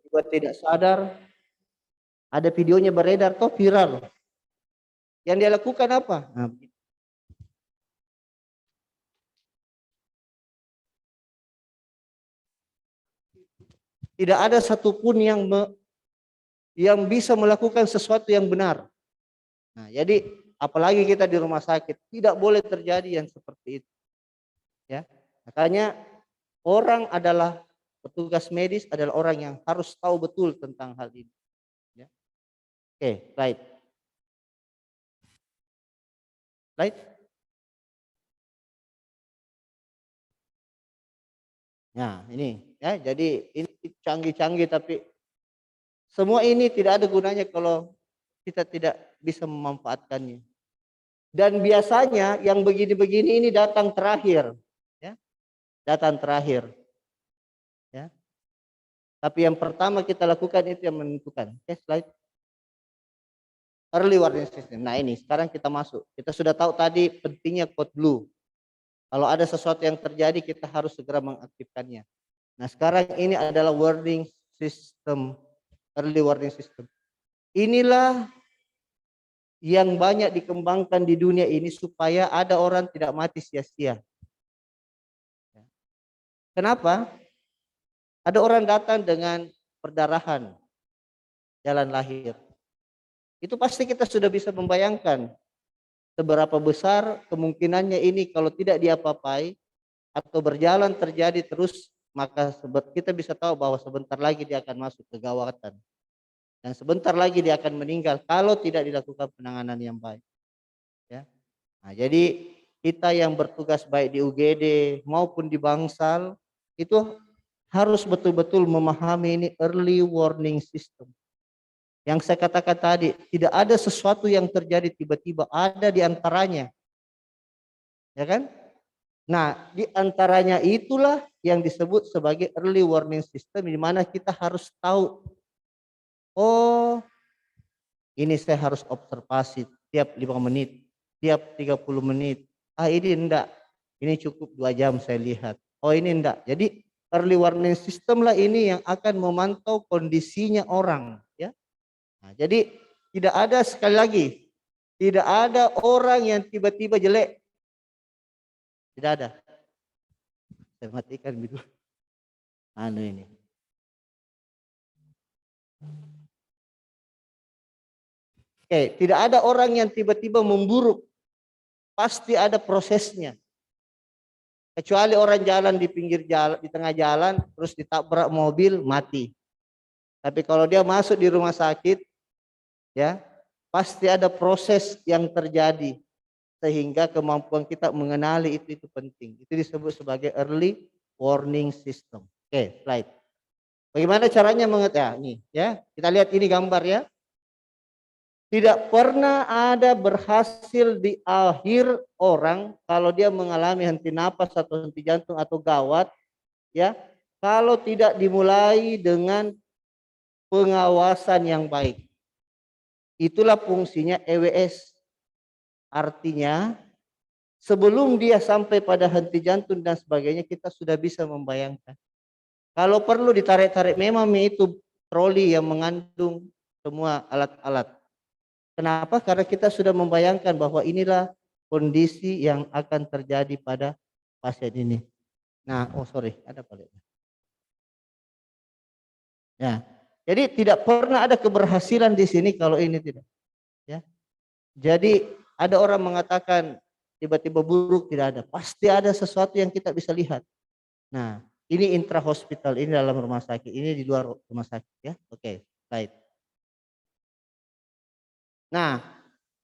tiba tidak sadar, ada videonya beredar, toh viral. Yang dia lakukan apa? Nah, tidak ada satupun yang bisa melakukan sesuatu yang benar. Nah, jadi apalagi kita di rumah sakit, tidak boleh terjadi yang seperti itu. Ya, makanya petugas medis adalah orang yang harus tahu betul tentang hal ini. Ya. Oke, right. Right. Nah, ini ya, jadi ini canggih-canggih tapi semua ini tidak ada gunanya kalau kita tidak bisa memanfaatkannya. Dan biasanya yang begini-begini ini datang terakhir, ya, datang terakhir, ya. Tapi yang pertama kita lakukan itu yang menentukan. Oke, slide. Early warning system. Nah ini sekarang kita masuk. Kita sudah tahu tadi pentingnya code blue. Kalau ada sesuatu yang terjadi kita harus segera mengaktifkannya. Nah sekarang ini adalah warning system, early warning system. Inilah yang banyak dikembangkan di dunia ini supaya ada orang tidak mati sia-sia. Kenapa? Ada orang datang dengan perdarahan jalan lahir. Itu pasti kita sudah bisa membayangkan seberapa besar kemungkinannya ini kalau tidak diapa-apai atau berjalan terjadi terus, maka kita bisa tahu bahwa sebentar lagi dia akan masuk ke gawatan. Dan sebentar lagi dia akan meninggal kalau tidak dilakukan penanganan yang baik. Ya. Nah, jadi kita yang bertugas baik di UGD maupun di Bangsal itu harus betul-betul memahami ini early warning system. Yang saya katakan tadi, tidak ada sesuatu yang terjadi tiba-tiba, ada di antaranya. Ya kan? Nah, di antaranya itulah yang disebut sebagai early warning system, di mana kita harus tahu, oh ini saya harus observasi tiap 5 menit, tiap 30 menit. Ah ini enggak, ini cukup 2 jam saya lihat. Oh ini enggak. Jadi early warning system lah ini yang akan memantau kondisinya orang. Ya. Nah, jadi tidak ada, sekali lagi, tidak ada orang yang tiba-tiba jelek. Tidak ada. Saya matikan gitu. Anu ini. Oke, tidak ada orang yang tiba-tiba memburuk. Pasti ada prosesnya. Kecuali orang jalan di pinggir jalan, di tengah jalan, terus ditabrak mobil, mati. Tapi kalau dia masuk di rumah sakit, ya, pasti ada proses yang terjadi sehingga kemampuan kita mengenali itu penting. Itu disebut sebagai early warning system. Oke, slide. Bagaimana caranya mengetahui? Ya, kita lihat ini gambar ya. Tidak pernah ada berhasil di akhir orang kalau dia mengalami henti napas atau henti jantung atau gawat, ya, kalau tidak dimulai dengan pengawasan yang baik. Itulah fungsinya EWS. Artinya sebelum dia sampai pada henti jantung dan sebagainya, kita sudah bisa membayangkan. Kalau perlu ditarik-tarik, memang itu troli yang mengandung semua alat-alat. Kenapa? Karena kita sudah membayangkan bahwa inilah kondisi yang akan terjadi pada pasien ini. Nah, ada balik. Ya, jadi tidak pernah ada keberhasilan di sini kalau ini tidak. Ya, jadi ada orang mengatakan tiba-tiba buruk, tidak ada. Pasti ada sesuatu yang kita bisa lihat. Nah, ini intra hospital, ini dalam rumah sakit, ini di luar rumah sakit ya. Oke, baik. Nah,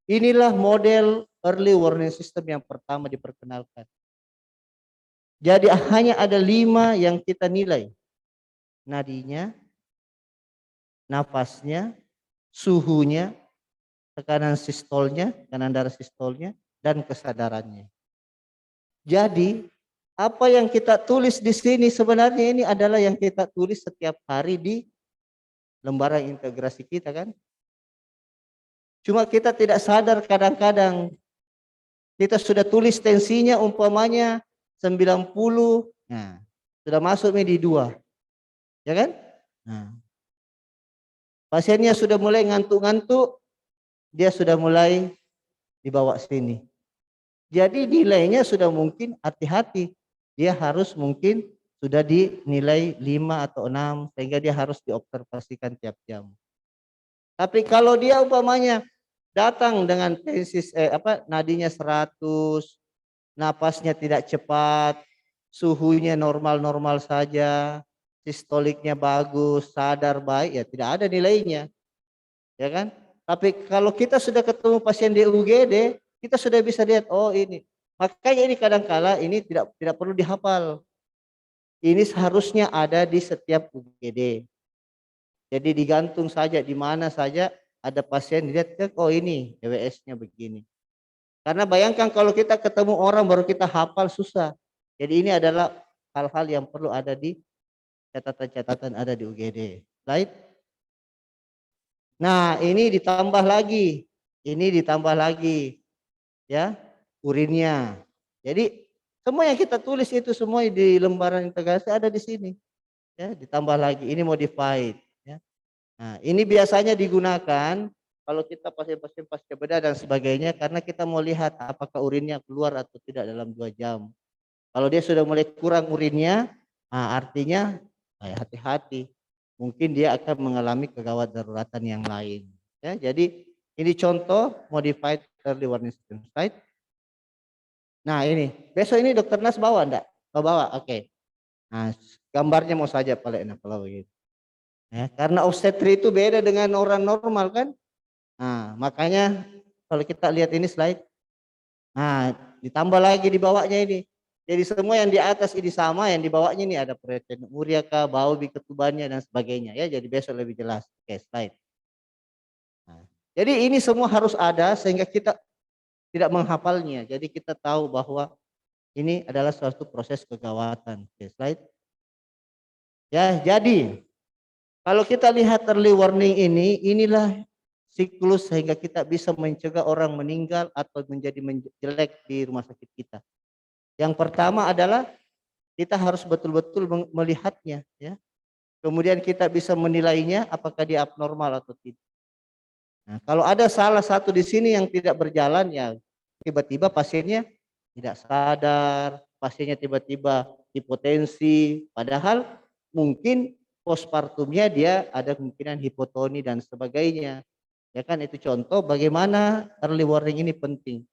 inilah model early warning system yang pertama diperkenalkan. Jadi hanya ada 5 yang kita nilai. Nadinya, nafasnya, suhunya, tekanan sistolnya, tekanan darah sistolnya, dan kesadarannya. Jadi apa yang kita tulis di sini sebenarnya ini adalah yang kita tulis setiap hari di lembaran integrasi kita kan. Cuma kita tidak sadar kadang-kadang kita sudah tulis tensinya umpamanya 90, nah sudah masuk di 2, ya kan? Nah, Pasiennya sudah mulai ngantuk-ngantuk, dia sudah mulai dibawa sini. Jadi nilainya sudah mungkin hati-hati. Dia harus mungkin sudah dinilai 5 atau 6 sehingga dia harus diobservasikan tiap jam. Tapi kalau dia umpamanya datang dengan tensi nadinya 100, napasnya tidak cepat, suhunya normal-normal saja, sistoliknya bagus, sadar baik, ya tidak ada nilainya, ya kan? Tapi kalau kita sudah ketemu pasien di UGD, kita sudah bisa lihat, oh ini. Makanya ini kadang-kala ini tidak perlu dihafal. Ini seharusnya ada di setiap UGD. Jadi digantung saja di mana saja ada pasien dilihat, oh ini DWS-nya begini. Karena bayangkan kalau kita ketemu orang baru kita hafal susah. Jadi ini adalah hal-hal yang perlu ada di catatan-catatan ada di UGD. Slide. Nah, ini ditambah lagi. Ini ditambah lagi. Ya, urinnya. Jadi semua yang kita tulis itu semua di lembaran integrasi ada di sini. Ya, ditambah lagi. Ini modified. Ya. Nah, ini biasanya digunakan kalau kita pasien-pasien pasca bedah dan sebagainya karena kita mau lihat apakah urinnya keluar atau tidak dalam 2 jam. Kalau dia sudah mulai kurang urinnya, nah artinya hati-hati. Mungkin dia akan mengalami kegawat daruratan yang lain. Ya, jadi ini contoh modified early warning system slide. Nah ini, besok ini dokter Nas bawa enggak? Oh, bawa, oke. Nah gambarnya mau saja paling enak kalau begitu. Ya, karena obstetri itu beda dengan orang normal kan. Nah makanya kalau kita lihat ini slide. Nah ditambah lagi di bawahnya ini. Jadi semua yang di atas ini sama, yang di bawahnya ini ada proteinuria kah, bau ketubannya dan sebagainya ya. Jadi besok lebih jelas. Oke, slide. Nah, jadi ini semua harus ada sehingga kita tidak menghafalnya. Jadi kita tahu bahwa ini adalah suatu proses kegawatan. Oke, slide. Ya, jadi kalau kita lihat early warning ini, inilah siklus sehingga kita bisa mencegah orang meninggal atau menjadi jelek di rumah sakit kita. Yang pertama adalah kita harus betul-betul melihatnya, ya. Kemudian kita bisa menilainya apakah dia abnormal atau tidak. Nah, kalau ada salah satu di sini yang tidak berjalan, ya tiba-tiba pasiennya tidak sadar, pasiennya tiba-tiba hipotensi, padahal mungkin postpartumnya dia ada kemungkinan hipotoni dan sebagainya. Ya kan, itu contoh bagaimana early warning ini penting.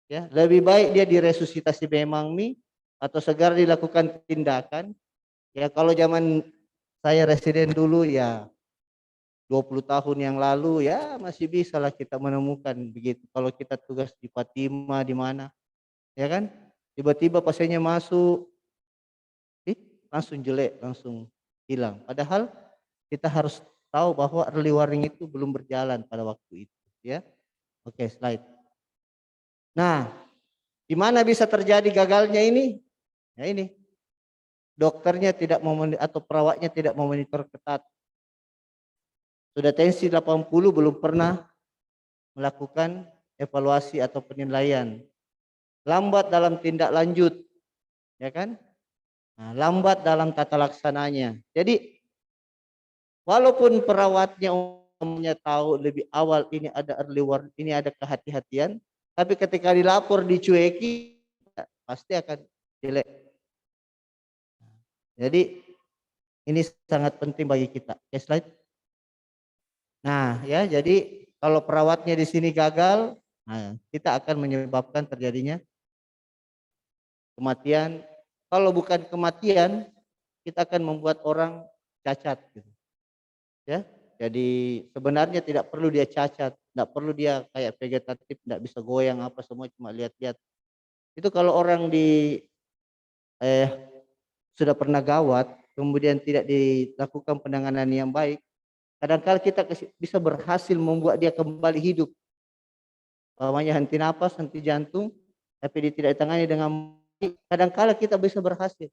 Ya, lebih baik dia diresusitasi memang atau segera dilakukan tindakan. Ya kalau zaman saya residen dulu ya 20 tahun yang lalu ya masih bisa lah kita menemukan begitu. Kalau kita tugas di Fatima di mana, ya kan? Tiba-tiba pasiennya masuk, langsung jelek, langsung hilang. Padahal kita harus tahu bahwa early warning itu belum berjalan pada waktu itu, ya. Oke, slide. Nah, di mana bisa terjadi gagalnya ini? Ya ini. Dokternya tidak atau perawatnya tidak memonitor ketat. Sudah tensi 80 belum pernah melakukan evaluasi atau penilaian. Lambat dalam tindak lanjut, ya kan? Nah, lambat dalam tata laksananya. Jadi walaupun perawatnya umumnya tahu lebih awal ini ada early warning, ini ada kehati-hatian, tapi ketika dilapor dicueki pasti akan jelek. Jadi ini sangat penting bagi kita. Oke, slide. Nah, ya, jadi kalau perawatnya di sini gagal, nah, kita akan menyebabkan terjadinya kematian. Kalau bukan kematian, kita akan membuat orang cacat. Gitu. Ya, jadi sebenarnya tidak perlu dia cacat, tidak perlu dia kayak vegetatif, tidak bisa goyang apa semua cuma lihat-lihat. Itu kalau orang sudah pernah gawat, kemudian tidak dilakukan penanganan yang baik, kadang-kala kita bisa berhasil membuat dia kembali hidup. Namanya henti napas, henti jantung, tapi dia tidak ditangani dengan baik, kadang-kala kita bisa berhasil.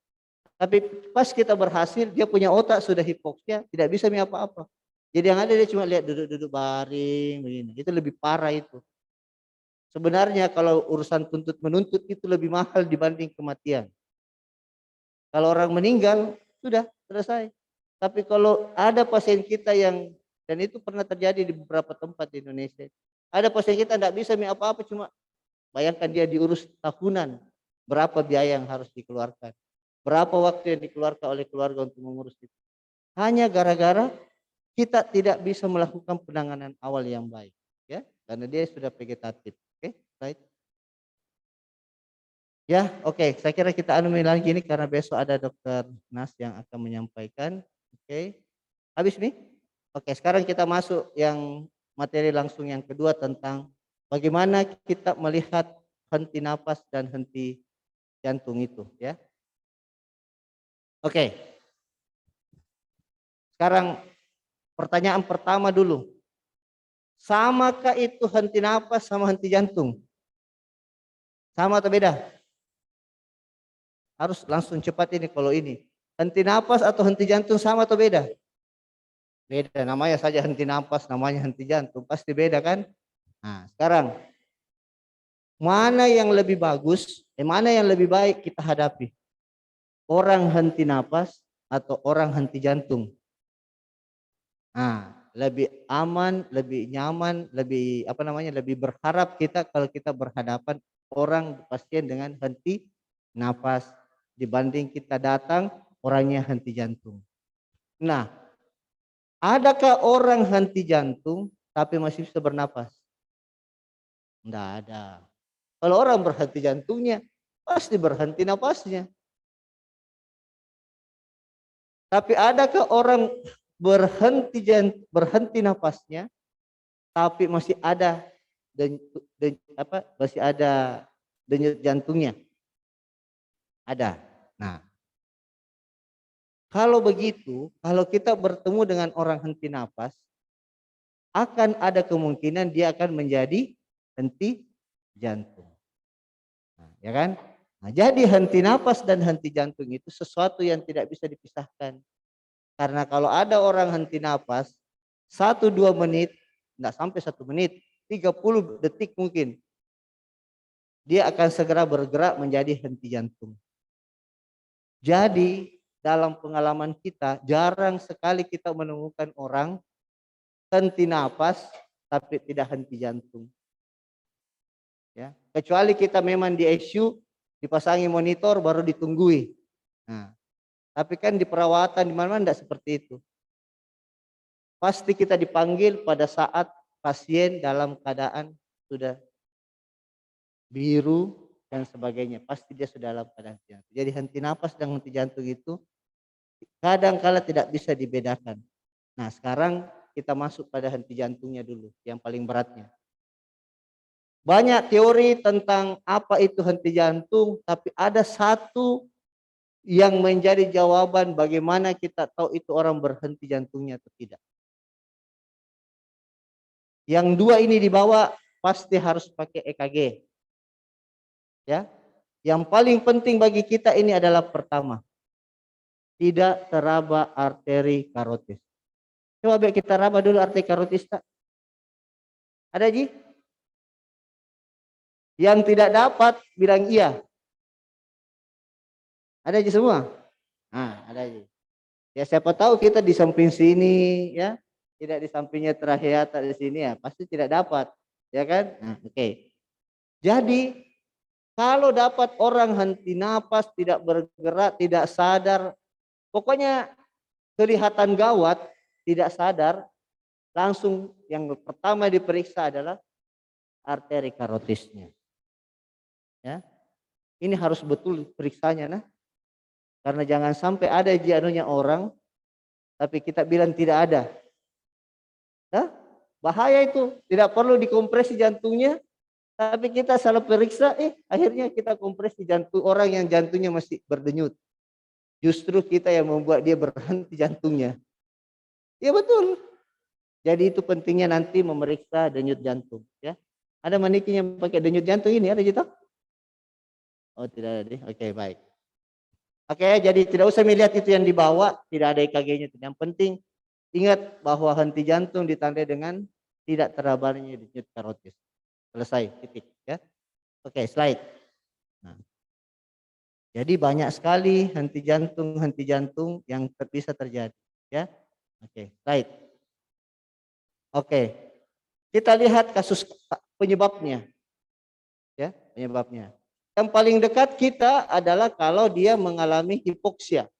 Tapi pas kita berhasil, dia punya otak sudah hipoksia, tidak bisa apa-apa. Jadi yang ada dia cuma lihat duduk-duduk baring begini. Itu lebih parah itu. Sebenarnya kalau urusan tuntut menuntut itu lebih mahal dibanding kematian. Kalau orang meninggal sudah selesai. Tapi kalau ada pasien kita yang Dan itu pernah terjadi di beberapa tempat di Indonesia. Ada pasien kita tidak bisa apa-apa, cuma bayangkan dia diurus tahunan. Berapa biaya yang harus dikeluarkan. Berapa waktu yang dikeluarkan oleh keluarga untuk mengurus itu. Hanya gara-gara kita tidak bisa melakukan penanganan awal yang baik. Ya, karena dia sudah vegetatif. Oke, right? Ya, oke. Saya kira kita anumin lagi ini karena besok ada dokter Nas yang akan menyampaikan. Oke. Habis nih? Oke, sekarang kita masuk yang materi langsung yang kedua tentang bagaimana kita melihat henti napas dan henti jantung itu, ya. Oke. Sekarang pertanyaan pertama dulu. Samakah itu henti napas sama henti jantung? Sama atau beda? Harus langsung cepat ini kalau ini. Henti napas atau henti jantung sama atau beda? Beda, namanya saja henti napas, namanya henti jantung. Pasti beda kan? Nah, sekarang mana yang lebih bagus, mana yang lebih baik kita hadapi? Orang henti napas atau orang henti jantung? Nah, lebih aman, lebih nyaman, lebih apa namanya? Lebih berharap kita kalau kita berhadapan orang pasien dengan henti napas dibanding kita datang orangnya henti jantung. Nah, adakah orang henti jantung tapi masih bisa bernapas? Enggak ada. Kalau orang berhenti jantungnya, pasti berhenti napasnya. Tapi adakah orang berhenti napasnya, tapi masih ada masih ada denyut jantungnya? Ada. Nah, kalau begitu, kalau kita bertemu dengan orang henti napas, akan ada kemungkinan dia akan menjadi henti jantung. Nah, ya kan? Nah, jadi henti napas dan henti jantung itu sesuatu yang tidak bisa dipisahkan. Karena kalau ada orang henti napas, 1-2 menit, enggak sampai 1 menit, 30 detik mungkin, dia akan segera bergerak menjadi henti jantung. Jadi dalam pengalaman kita, jarang sekali kita menemukan orang henti napas tapi tidak henti jantung. Ya, kecuali kita memang di ICU dipasangi monitor baru ditunggui. Nah, tapi kan di perawatan di mana-mana tidak seperti itu. Pasti kita dipanggil pada saat pasien dalam keadaan sudah biru dan sebagainya. Pasti dia sudah dalam keadaan jantung. Jadi henti napas dan henti jantung itu kadang-kala tidak bisa dibedakan. Nah, sekarang kita masuk pada henti jantungnya dulu, yang paling beratnya. Banyak teori tentang apa itu henti jantung, tapi ada satu yang menjadi jawaban bagaimana kita tahu itu orang berhenti jantungnya atau tidak. Yang dua ini dibawa pasti harus pakai EKG. Ya. Yang paling penting bagi kita ini adalah pertama, tidak teraba arteri karotis. Coba kita raba dulu arteri karotis, tak? Ada Ji? Yang tidak dapat bilang iya. Ada Ji semua? Nah, ada Ji. Ya siapa tahu kita di samping sini ya, tidak di sampingnya tracheata di sini ya, pasti tidak dapat, ya kan? Nah, oke. Jadi kalau dapat orang henti napas, tidak bergerak, tidak sadar, pokoknya kelihatan gawat, tidak sadar, langsung yang pertama diperiksa adalah arteri karotisnya. Ya. Ini harus betul periksanya nah. Karena jangan sampai ada anunya orang tapi kita bilang tidak ada. Nah, bahaya itu, tidak perlu dikompresi jantungnya tapi kita salah periksa akhirnya kita kompresi jantung orang yang jantungnya masih berdenyut. Justru kita yang membuat dia berhenti jantungnya. Ya betul. Jadi itu pentingnya nanti memeriksa denyut jantung ya. Ada mannequin yang pakai denyut jantung ini ada gitu? Oh tidak ada deh. Oke, baik. Oke, jadi tidak usah melihat itu yang dibawa, tidak ada EKG-nya. Yang penting ingat bahwa henti jantung ditandai dengan tidak terabanya denyut karotis. Selesai, titik ya. Oke, slide. Nah, jadi banyak sekali henti jantung yang bisa terjadi ya. Oke, slide. Oke, kita lihat kasus penyebabnya, ya, penyebabnya. Yang paling dekat kita adalah kalau dia mengalami hipoksia,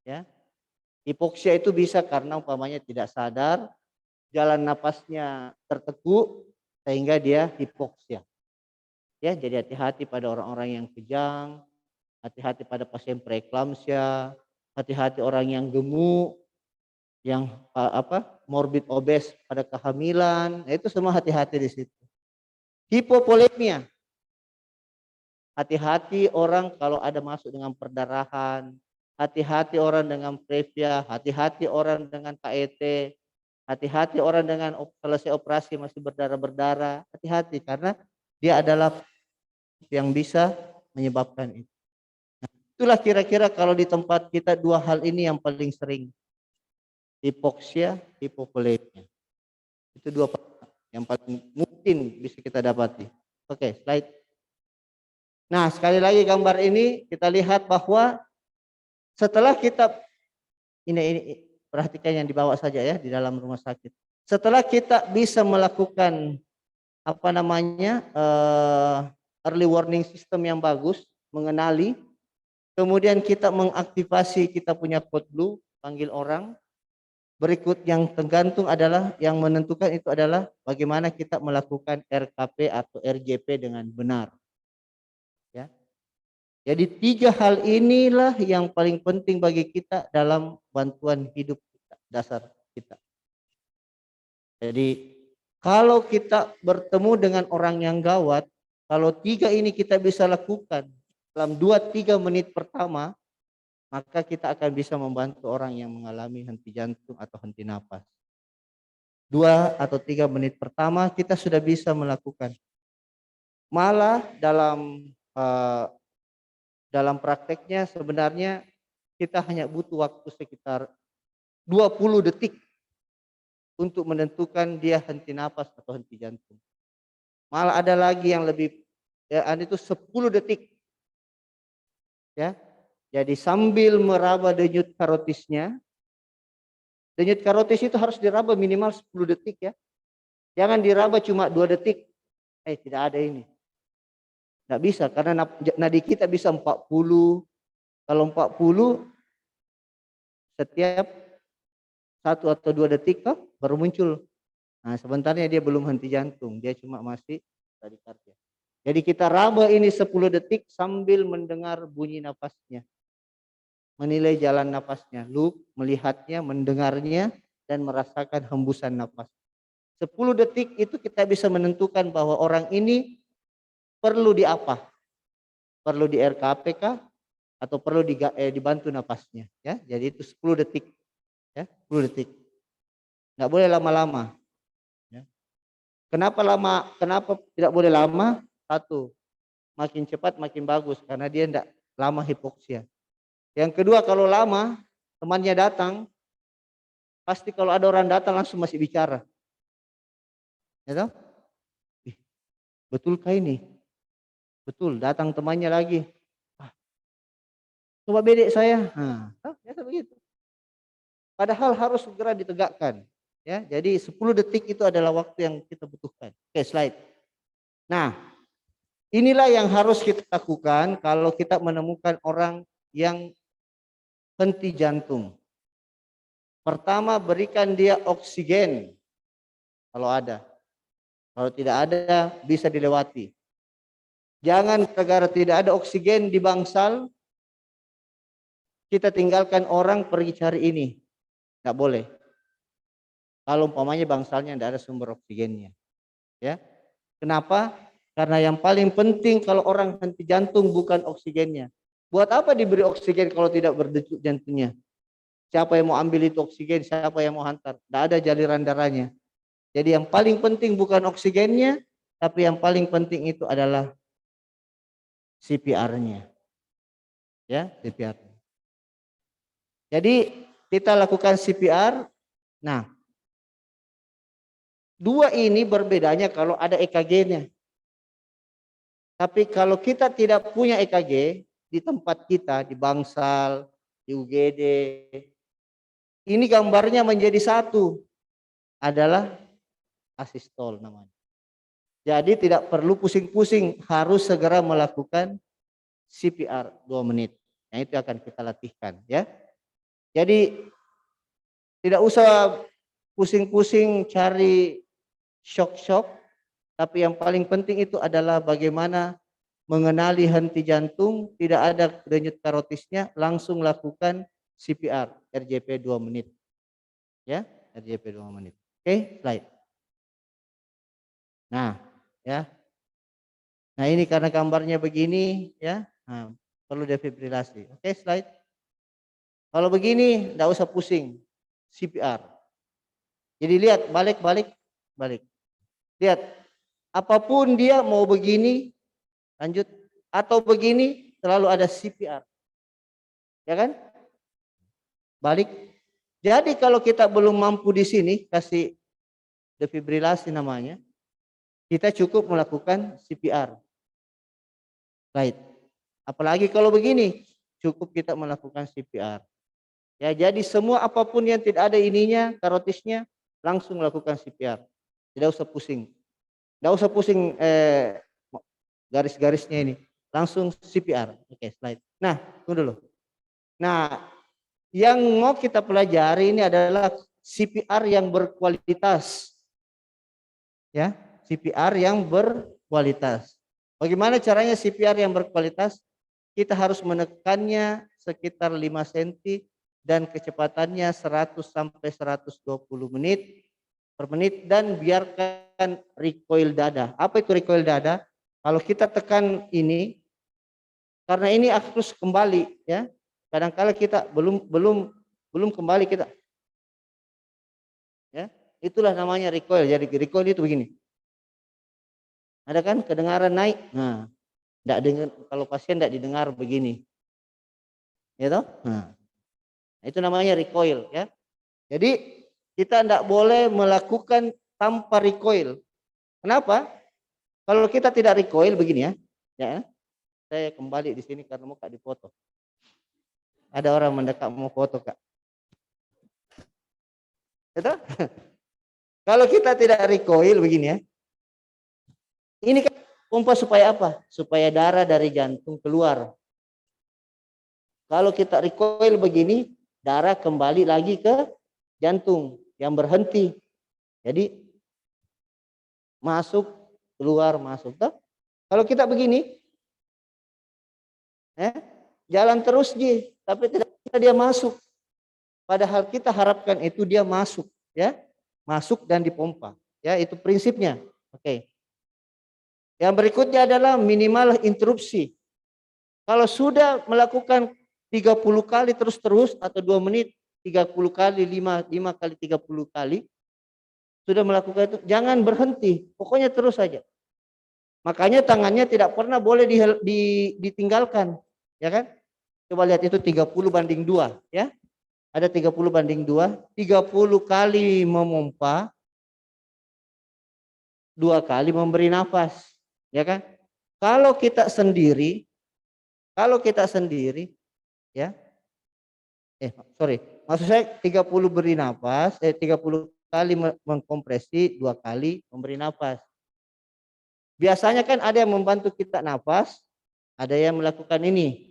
ya. Hipoksia itu bisa karena umpamanya tidak sadar, jalan napasnya tertekuk sehingga dia hipoksia. Ya, jadi hati-hati pada orang-orang yang kejang, hati-hati pada pasien preeklamsia, hati-hati orang yang gemuk, yang morbid obes pada kehamilan, itu semua hati-hati di situ. Hipovolemia, hati-hati orang kalau ada masuk dengan perdarahan, hati-hati orang dengan previa, hati-hati orang dengan KET, hati-hati orang dengan selesai operasi masih berdarah-berdarah, hati-hati karena dia adalah yang bisa menyebabkan itu. Itulah kira-kira kalau di tempat kita dua hal ini yang paling sering. Hipoksia, hipovolemia. Itu dua yang paling mungkin bisa kita dapati. Oke, slide. Nah, sekali lagi gambar ini kita lihat bahwa setelah kita ini perhatikan yang dibawa saja ya di dalam rumah sakit. Setelah kita bisa melakukan early warning system yang bagus, mengenali, kemudian kita mengaktifasi kita punya code blue, panggil orang. Berikut yang tergantung adalah yang menentukan itu adalah bagaimana kita melakukan RKP atau RJP dengan benar. Ya. Jadi 3 hal inilah yang paling penting bagi kita dalam bantuan hidup kita, dasar kita. Jadi kalau kita bertemu dengan orang yang gawat, kalau 3 ini kita bisa lakukan dalam 2-3 menit pertama, maka kita akan bisa membantu orang yang mengalami henti jantung atau henti napas. 2 atau 3 menit pertama kita sudah bisa melakukan. Malah dalam prakteknya sebenarnya kita hanya butuh waktu sekitar 20 detik untuk menentukan dia henti napas atau henti jantung. Malah ada lagi yang lebih, ya, itu 10 detik. Ya. Jadi sambil meraba denyut karotisnya, denyut karotis itu harus diraba minimal 10 detik ya. Jangan diraba cuma 2 detik. Tidak ada ini. Nggak bisa karena nadi kita bisa 40. Kalau 40 setiap 1 atau 2 detik baru muncul. Nah, sebenarnya dia belum henti jantung, dia cuma masih bradikardia. Jadi kita raba ini 10 detik sambil mendengar bunyi napasnya. Menilai jalan napasnya, melihatnya, mendengarnya dan merasakan hembusan napas. 10 detik itu kita bisa menentukan bahwa orang ini perlu di apa? Perlu di RKP kah? Atau perlu dibantu napasnya, ya. Jadi itu 10 detik. Ya, 10 detik. Nggak boleh lama-lama. Ya. Kenapa lama? Kenapa tidak boleh lama? 1, makin cepat makin bagus karena dia tidak lama hipoksia. Yang kedua, kalau lama temannya datang, pasti kalau ada orang datang langsung masih bicara. Ya toh? Betulkah ini? Betul, datang temannya lagi. Coba bedek saya. Nah, biasa begitu. Padahal harus segera ditegakkan. Ya, jadi 10 detik itu adalah waktu yang kita butuhkan. Oke, slide. Nah, inilah yang harus kita lakukan kalau kita menemukan orang yang henti jantung. Pertama, berikan dia oksigen kalau ada. Kalau tidak ada, bisa dilewati. Jangan negara tidak ada oksigen di bangsal, kita tinggalkan orang pergi cari ini. Nggak boleh. Kalau umpamanya bangsalnya tidak ada sumber oksigennya. Ya. Kenapa? Karena yang paling penting kalau orang henti jantung bukan oksigennya. Buat apa diberi oksigen kalau tidak berdenyut jantungnya? Siapa yang mau ambil itu oksigen? Siapa yang mau hantar? Tidak ada jaliran darahnya. Jadi yang paling penting bukan oksigennya, tapi yang paling penting itu adalah CPR-nya. Ya, CPR. Jadi kita lakukan CPR. Nah, 2 ini berbedanya kalau ada EKG-nya. Tapi kalau kita tidak punya EKG di tempat kita, di bangsal, di UGD, ini gambarnya menjadi 1. adalah asistol namanya. Jadi tidak perlu pusing-pusing, harus segera melakukan CPR 2 menit. Nah, itu akan kita latihkan ya. Jadi tidak usah pusing-pusing cari shock-shock, tapi yang paling penting itu adalah bagaimana mengenali henti jantung, tidak ada denyut karotisnya, langsung lakukan CPR RJP 2 menit. Ya, RJP 2 menit. Oke, slide. Nah, ya. Nah, ini karena gambarnya begini ya. Nah, perlu defibrilasi. Oke, slide. Kalau begini enggak usah pusing. CPR. Jadi lihat balik. Lihat, apapun dia mau begini, lanjut, atau begini, selalu ada CPR. Ya kan? Balik. Jadi kalau kita belum mampu di sini, kasih defibrilasi namanya, kita cukup melakukan CPR. Right. Apalagi kalau begini, cukup kita melakukan CPR. Ya, jadi semua apapun yang tidak ada ininya, karotisnya, langsung melakukan CPR. Tidak usah pusing. Tidak usah pusing garis-garisnya ini. Langsung CPR. Oke, slide. Nah, tunggu dulu. Nah, yang mau kita pelajari ini adalah CPR yang berkualitas. Ya, CPR yang berkualitas. Bagaimana caranya CPR yang berkualitas? Kita harus menekannya sekitar 5 cm dan kecepatannya 100 sampai 120 menit per menit dan biarkan recoil dada. Apa itu recoil dada? Kalau kita tekan ini, karena ini harus kembali ya. Kadang-kala kita belum kembali kita. Ya, itulah namanya recoil. Jadi recoil itu begini. Ada kan kedengaran naik. Nah, enggak dengar, kalau pasien enggak didengar begini. Ya toh? Nah, itu namanya recoil ya. Jadi kita tidak boleh melakukan tanpa recoil. Kenapa? Kalau kita tidak recoil begini ya. Ya, saya kembali di sini karena mau Kak dipoto. Ada orang mendekat mau foto Kak. Betul? Kalau kita tidak recoil begini ya. Ini kan pompa supaya apa? Supaya darah dari jantung keluar. Kalau kita recoil begini, darah kembali lagi ke jantung yang berhenti. Jadi masuk, keluar, masuk. Toh? Kalau kita begini, jalan terus tapi tidak dia masuk. Padahal kita harapkan itu dia masuk, ya, masuk dan dipompa, ya itu prinsipnya. Oke. Yang berikutnya adalah minimal interupsi. Kalau sudah melakukan 30 kali terus atau 2 menit, 30 kali, 5 kali 30 kali, sudah melakukan itu, jangan berhenti, pokoknya terus saja. Makanya tangannya tidak pernah boleh ditinggalkan, ya kan? Coba lihat itu 30/2, ya. Ada 30/2, 30 kali memompa, 2 kali memberi nafas, ya kan? Kalau kita sendiri, ya. Maksud saya 30 beri nafas, 30 kali mengkompresi, 2 kali memberi nafas. Biasanya kan ada yang membantu kita nafas, ada yang melakukan ini.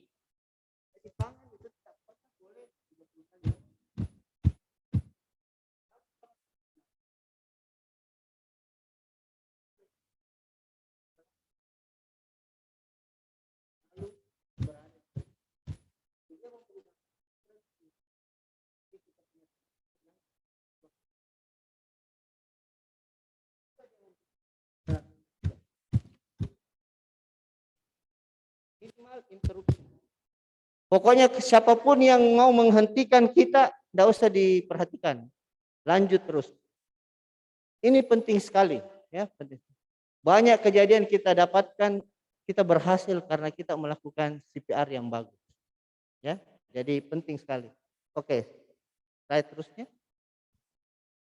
Interupsi. Pokoknya siapapun yang mau menghentikan kita, tidak usah diperhatikan, lanjut terus. Ini penting sekali, ya penting. Banyak kejadian kita dapatkan, kita berhasil karena kita melakukan CPR yang bagus, ya. Jadi penting sekali. Oke, slide terusnya.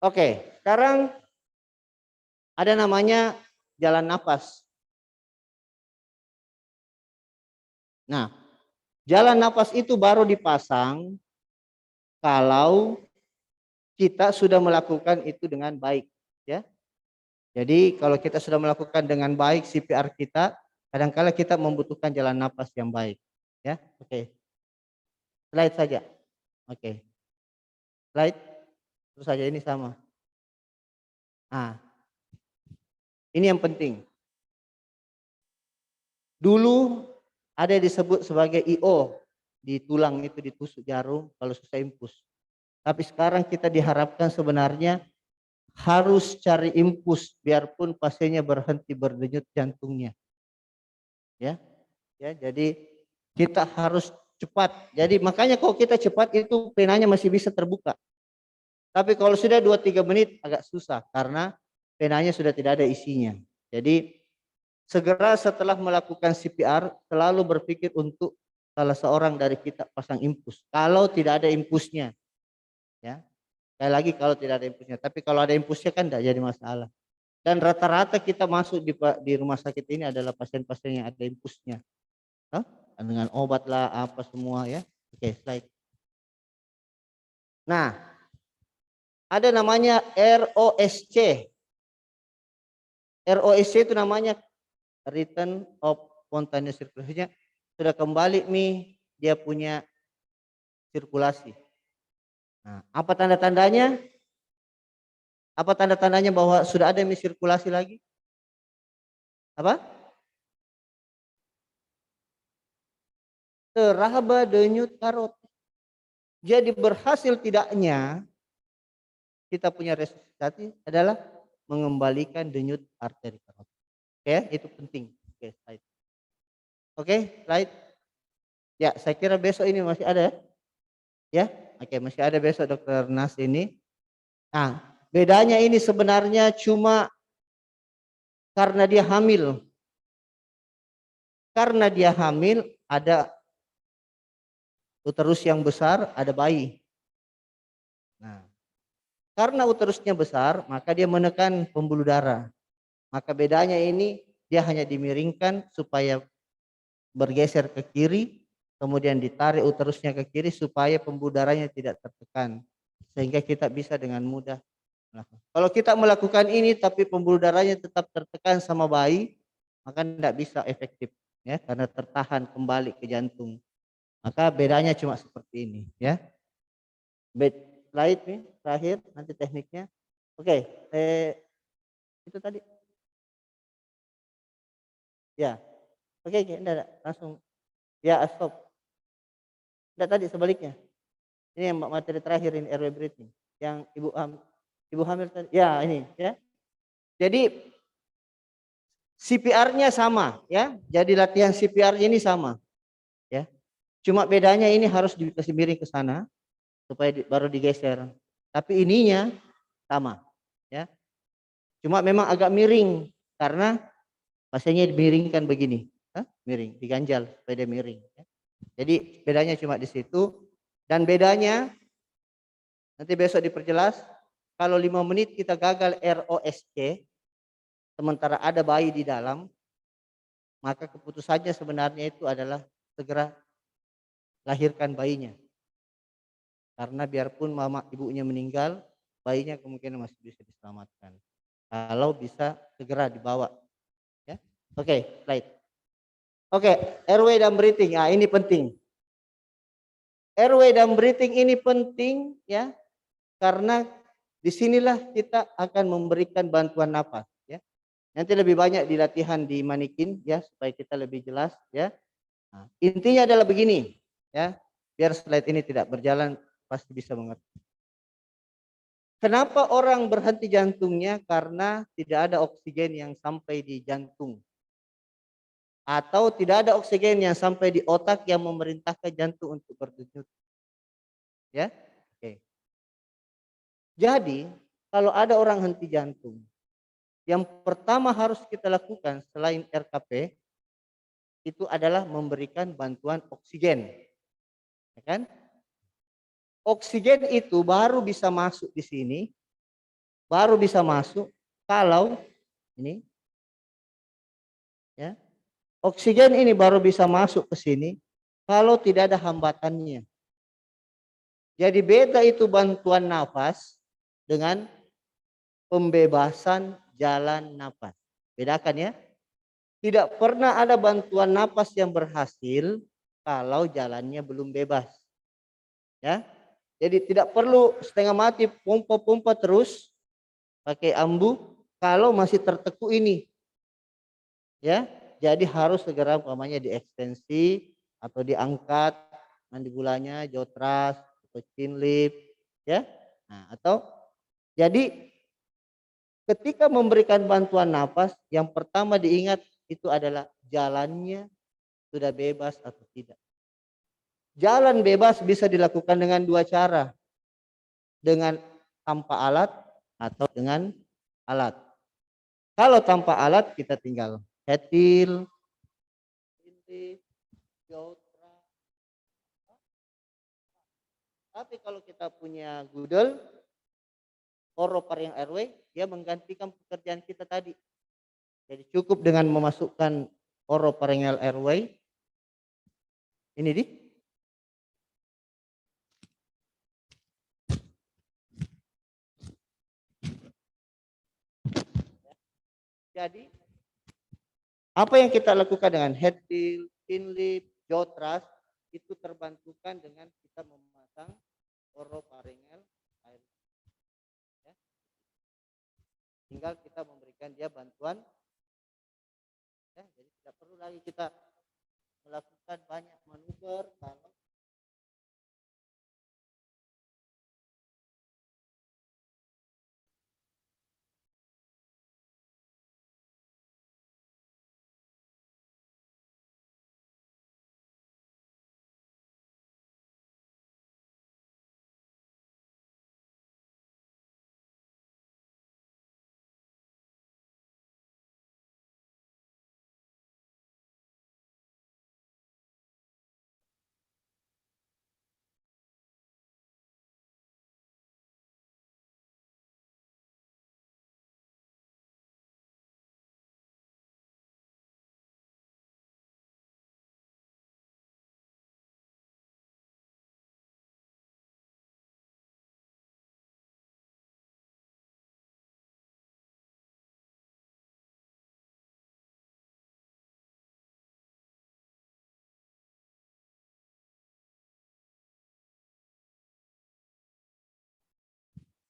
Oke, sekarang ada namanya jalan nafas. Nah, jalan nafas itu baru dipasang kalau kita sudah melakukan itu dengan baik, ya. Jadi kalau kita sudah melakukan dengan baik CPR kita, kadangkala kita membutuhkan jalan napas yang baik, ya. Oke. Slide saja. Oke. Slide. Terus saja ini sama. Nah, ini yang penting. Dulu ada yang disebut sebagai IO, di tulang itu ditusuk jarum kalau susah impus. Tapi sekarang kita diharapkan sebenarnya harus cari impus biarpun pasiennya berhenti berdenyut jantungnya. Ya. Ya, jadi kita harus cepat. Jadi makanya kalau kita cepat itu penanya masih bisa terbuka. Tapi kalau sudah 2-3 menit agak susah karena penanya sudah tidak ada isinya. Jadi segera setelah melakukan CPR selalu berpikir untuk salah seorang dari kita pasang infus. Kalau tidak ada infusnya, ya. Sekali lagi kalau tidak ada infusnya. Tapi kalau ada infusnya kan tidak jadi masalah. Dan rata-rata kita masuk di rumah sakit ini adalah pasien-pasien yang ada infusnya. Hah? Dengan obat lah apa semua ya. Oke, slide. Nah, ada namanya ROSC. ROSC itu namanya return of spontaneous circulation. Sudah kembali nih dia punya sirkulasi. Nah, apa tanda-tandanya? Apa tanda-tandanya bahwa sudah ada sirkulasi lagi? Apa? Teraba denyut karot. Jadi berhasil tidaknya kita punya resusitasi adalah mengembalikan denyut arteri karot. Oke, itu penting. Oke, slide. Oke, slide. Ya, saya kira besok ini masih ada ya. Ya, oke, masih ada besok Dokter Nas ini. Nah, bedanya ini sebenarnya cuma karena dia hamil. Karena dia hamil ada uterus yang besar, ada bayi. Nah, karena uterusnya besar, maka dia menekan pembuluh darah. Maka bedanya ini dia hanya dimiringkan supaya bergeser ke kiri, kemudian ditarik uterusnya ke kiri supaya pembuluh darahnya tidak tertekan. Sehingga kita bisa dengan mudah melakukan. Kalau kita melakukan ini tapi pembuluh darahnya tetap tertekan sama bayi, maka tidak bisa efektif ya karena tertahan kembali ke jantung. Maka bedanya cuma seperti ini ya. Slide nih terakhir nanti tekniknya. Oke, itu tadi. Ya. Oke, enggak, langsung. Ya, stop. Enggak tadi sebaliknya. Ini yang materi terakhir ini airway breathing. Yang ibu hamil tadi. Ya, ini ya. Jadi CPR-nya sama ya. Jadi latihan CPR-nya ini sama. Ya. Cuma bedanya ini harus dikasih miring ke sana supaya baru digeser. Tapi ininya sama ya. Cuma memang agak miring karena pasiennya dimiringkan begini. Miring, diganjal supaya dia miring ya. Jadi bedanya cuma di situ dan bedanya nanti besok diperjelas. Kalau 5 menit kita gagal ROSC sementara ada bayi di dalam, maka keputusannya sebenarnya itu adalah segera lahirkan bayinya. Karena biarpun mama ibunya meninggal, bayinya kemungkinan masih bisa diselamatkan. Kalau bisa segera dibawa. Ya. Oke, slide. Oke, airway dan breathing. Nah, ini penting. Airway dan breathing ini penting ya. Karena disinilah kita akan memberikan bantuan napas ya. Nanti lebih banyak di latihan di manikin ya supaya kita lebih jelas ya. Nah, intinya adalah begini ya. Biar slide ini tidak berjalan pasti bisa mengerti. Kenapa orang berhenti jantungnya? Karena tidak ada oksigen yang sampai di jantung. Atau tidak ada oksigen yang sampai di otak yang memerintahkan jantung untuk berdenyut. Ya. Oke. Jadi, kalau ada orang henti jantung, yang pertama harus kita lakukan selain RKP itu adalah memberikan bantuan oksigen. Ya kan? Oksigen itu baru bisa masuk di sini, baru bisa masuk kalau ini ya. Oksigen ini baru bisa masuk ke sini kalau tidak ada hambatannya. Jadi beda itu bantuan nafas dengan pembebasan jalan napas. Bedakan ya. Tidak pernah ada bantuan napas yang berhasil kalau jalannya belum bebas. Ya. Jadi tidak perlu setengah mati pompa-pompa terus pakai ambu kalau masih terteku ini. Ya. Jadi harus segera umpamanya diekstensi atau diangkat mandibulanya, jotras atau chin lip, ya. Nah, atau jadi ketika memberikan bantuan napas, yang pertama diingat itu adalah jalannya sudah bebas atau tidak. Jalan bebas bisa dilakukan dengan dua cara. Dengan tanpa alat atau dengan alat. Kalau tanpa alat kita tinggal hetil, tapi kalau kita punya gudel, orofaring airway, dia menggantikan pekerjaan kita tadi. Jadi cukup dengan memasukkan oropharyngeal airway. Ini di. Jadi apa yang kita lakukan dengan head till, chin lip, jaw thrust itu terbantukan dengan kita memasang oropharyngeal airway. Ya. Tinggal kita memberikan dia bantuan. Ya, jadi tidak perlu lagi kita melakukan banyak manuver kalau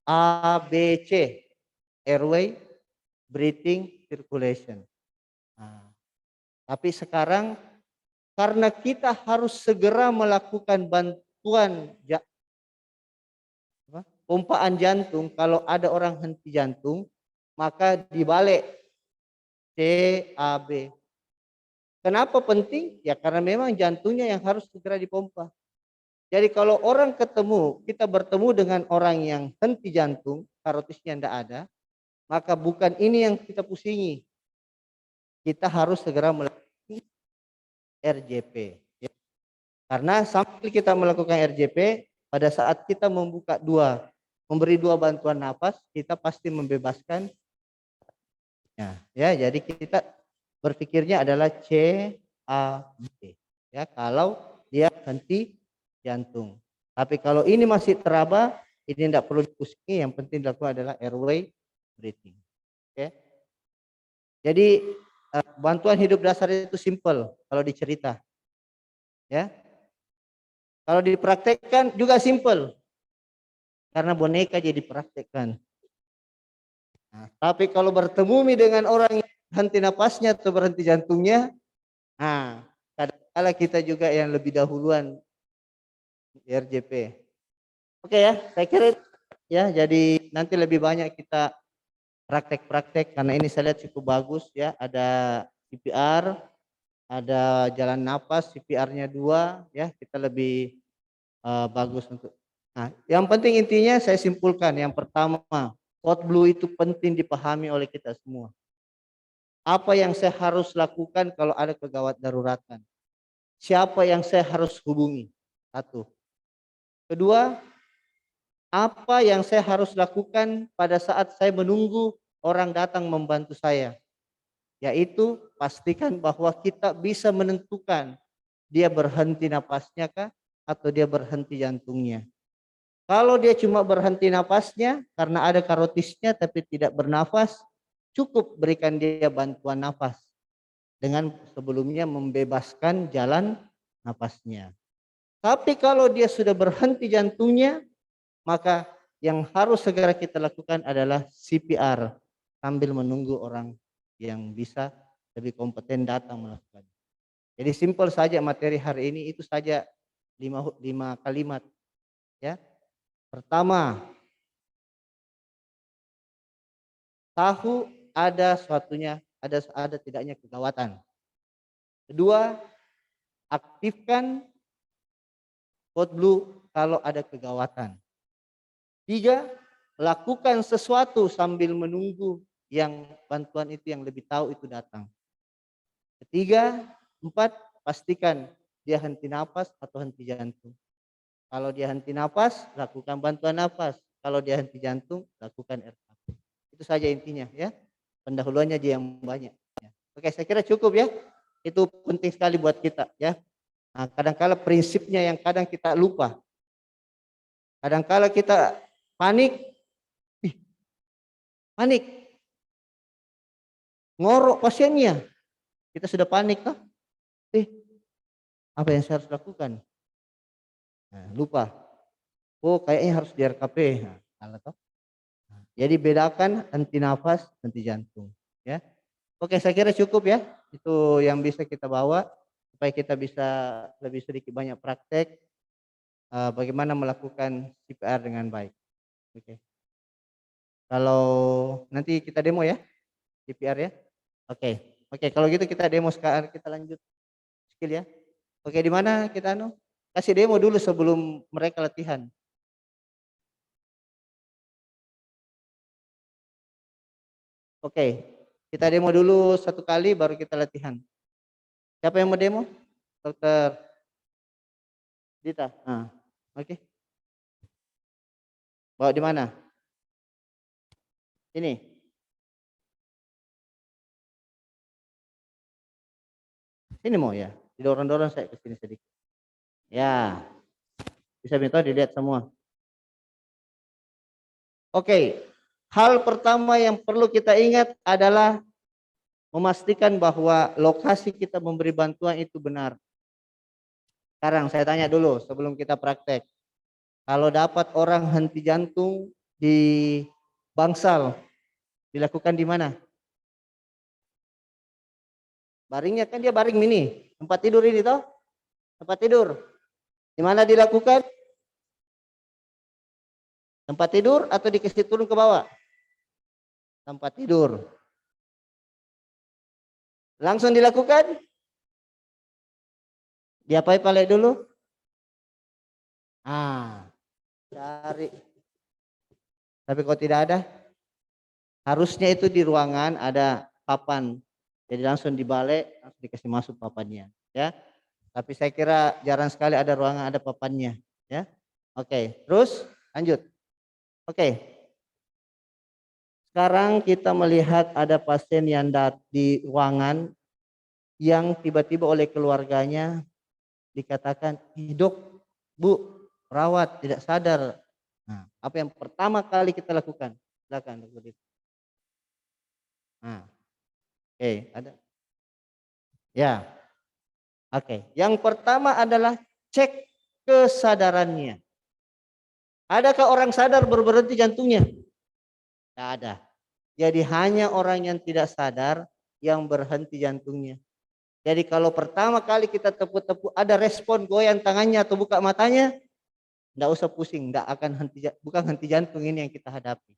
ABC, airway, breathing, circulation. Nah, tapi sekarang karena kita harus segera melakukan bantuan pompaan jantung kalau ada orang henti jantung, maka dibalik CAB. Kenapa penting? Ya karena memang jantungnya yang harus segera dipompa. Jadi kalau orang ketemu, kita bertemu dengan orang yang henti jantung, karotisnya tidak ada, maka bukan ini yang kita pusingi. Kita harus segera melakukan RJP. Ya. Karena sambil kita melakukan RJP, pada saat kita memberi dua bantuan nafas, kita pasti membebaskan. Ya, jadi kita berpikirnya adalah CAB. Ya, kalau dia henti jantung. Tapi kalau ini masih teraba, ini tidak perlu dipusingi. Yang penting dilakukan adalah airway breathing. Oke. Jadi bantuan hidup dasar itu simple kalau dicerita. Ya. Kalau dipraktekkan juga simple. Karena boneka jadi dipraktekkan. Nah, tapi kalau bertemu dengan orang yang henti napasnya atau berhenti jantungnya, nah, kadang-kala kita juga yang lebih dahuluan RJP. Oke ya, saya kira ya, jadi nanti lebih banyak kita praktek-praktek karena ini saya lihat cukup bagus ya, ada CPR, ada jalan napas, CPR-nya 2 ya, kita lebih bagus untuk. Nah, yang penting intinya saya simpulkan yang pertama, code blue itu penting dipahami oleh kita semua. Apa yang saya harus lakukan kalau ada kegawat daruratan? Siapa yang saya harus hubungi? Satu. Kedua, apa yang saya harus lakukan pada saat saya menunggu orang datang membantu saya? Yaitu pastikan bahwa kita bisa menentukan dia berhenti napasnya kah atau dia berhenti jantungnya. Kalau dia cuma berhenti napasnya karena ada karotisnya tapi tidak bernafas, cukup berikan dia bantuan nafas dengan sebelumnya membebaskan jalan napasnya. Tapi kalau dia sudah berhenti jantungnya, maka yang harus segera kita lakukan adalah CPR sambil menunggu orang yang bisa lebih kompeten datang melakukan. Jadi simpel saja materi hari ini itu saja lima kalimat ya. Pertama, tahu ada suatunya, ada tidaknya kegawatan. Kedua, aktifkan code blue kalau ada kegawatan. Tiga, lakukan sesuatu sambil menunggu yang bantuan itu yang lebih tahu itu datang. Ketiga, empat, pastikan dia henti nafas atau henti jantung. Kalau dia henti nafas, lakukan bantuan nafas. Kalau dia henti jantung, lakukan RKP. Itu saja intinya ya. Pendahuluannya aja yang banyak. Ya. Oke, saya kira cukup ya. Itu penting sekali buat kita ya. Nah, kadang-kala prinsipnya yang kadang kita lupa. Kadang-kala kita panik, panik, ngorok pasiennya. Kita sudah panik toh. Apa yang saya harus lakukan? Nah, lupa. Oh, kayaknya harus di RKP. Nah, salah toh. Jadi bedakan henti nafas, henti jantung. Ya. Oke, saya kira cukup ya. Itu yang bisa kita bawa supaya kita bisa lebih sedikit banyak praktek bagaimana melakukan CPR dengan baik. Oke. Kalau nanti kita demo ya CPR ya. Oke. Oke, kalau gitu kita demo sekarang, kita lanjut skill ya. Oke, di mana kita kasih demo dulu sebelum mereka latihan. Oke, kita demo dulu satu kali baru kita latihan. Siapa yang mau demo? Dokter Dita. Nah, oke. Bawa di mana? Ini. Sini mau ya. Didorong-dorong saya ke sini sedikit. Ya. Bisa minta dilihat semua. Oke. Hal pertama yang perlu kita ingat adalah memastikan bahwa lokasi kita memberi bantuan itu benar. Sekarang saya tanya dulu sebelum kita praktek. Kalau dapat orang henti jantung di bangsal, dilakukan di mana? Baringnya kan dia baring mini. Tempat tidur ini toh? Tempat tidur. Di mana dilakukan? Tempat tidur atau dikasih turun ke bawah? Tempat tidur. Langsung dilakukan? Diapain balik dulu? Ah, cari. Tapi kalau tidak ada, harusnya itu di ruangan ada papan. Jadi langsung dibalik, langsung dikasih masuk papannya, ya. Tapi saya kira jarang sekali ada ruangan ada papannya, ya. Oke, terus lanjut. Oke. Sekarang kita melihat ada pasien yang di ruangan yang tiba-tiba oleh keluarganya dikatakan, "Dok, Bu, perawat tidak sadar." Nah, apa yang pertama kali kita lakukan? Silakan, Dokter. Nah, oke, ada. Ya, oke. Yang pertama adalah cek kesadarannya. Adakah orang sadar berhenti jantungnya? Tidak ada. Jadi hanya orang yang tidak sadar yang berhenti jantungnya. Jadi kalau pertama kali kita tepuk-tepuk ada respon goyang tangannya atau buka matanya, tidak usah pusing, tidak akan bukan henti jantung ini yang kita hadapi.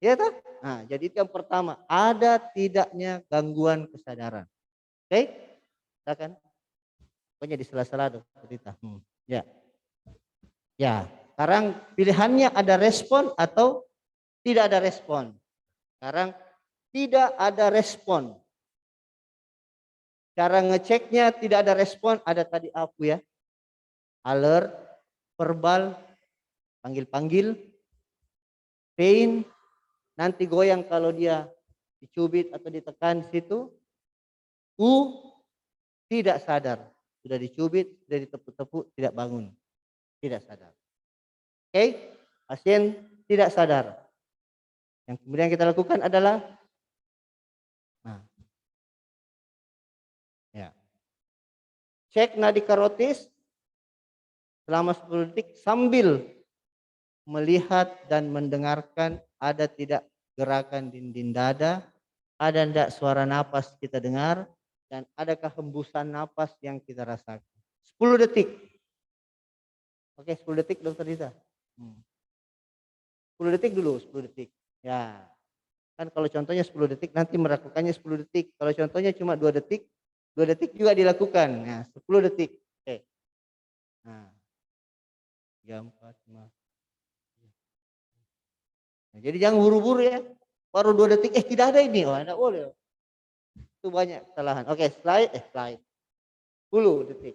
Ya tak? Nah, jadi itu yang pertama, ada tidaknya gangguan kesadaran. Oke? Silakan. Pokoknya di sela-sela Dokter Dita. Ya. Ya. Sekarang pilihannya ada respon atau tidak ada respon. Sekarang tidak ada respon. Cara ngeceknya tidak ada respon, ada tadi aku ya. Alert, verbal, panggil-panggil, pain, nanti goyang kalau dia dicubit atau ditekan di situ. Tidak sadar, sudah dicubit, sudah ditepuk-tepuk, tidak bangun, tidak sadar. Oke, pasien tidak sadar. Yang kemudian kita lakukan adalah, nah, ya, cek nadi karotis selama 10 detik sambil melihat dan mendengarkan ada tidak gerakan dinding dada, ada tidak suara napas kita dengar, dan adakah hembusan napas yang kita rasakan. 10 detik. Oke, 10 detik Dokter Rita. 10 detik dulu, 10 detik. Ya. Kan kalau contohnya 10 detik nanti melakukannya 10 detik. Kalau contohnya cuma 2 detik, 2 detik juga dilakukan. Nah, 10 detik. Oke. Nah, 3, 4, 5. Nah, jadi jangan buru-buru ya. Baru 2 detik, tidak ada ini. Oh, tidak boleh. Itu banyak kesalahan. Oke, slide. 10 detik.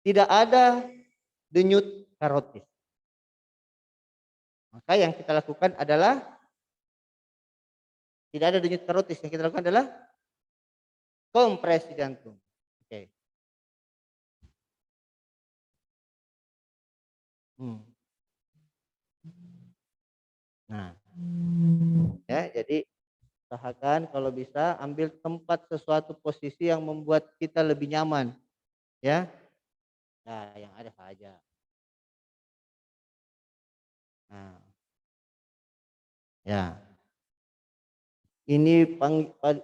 Tidak ada denyut karotis. Maka yang kita lakukan adalah tidak ada denyut karotis. Yang kita lakukan adalah kompresi jantung. Oke. Nah, ya, jadi usahakan kalau bisa ambil tempat sesuatu posisi yang membuat kita lebih nyaman, ya. Nah, yang ada saja. Nah, ya. Ini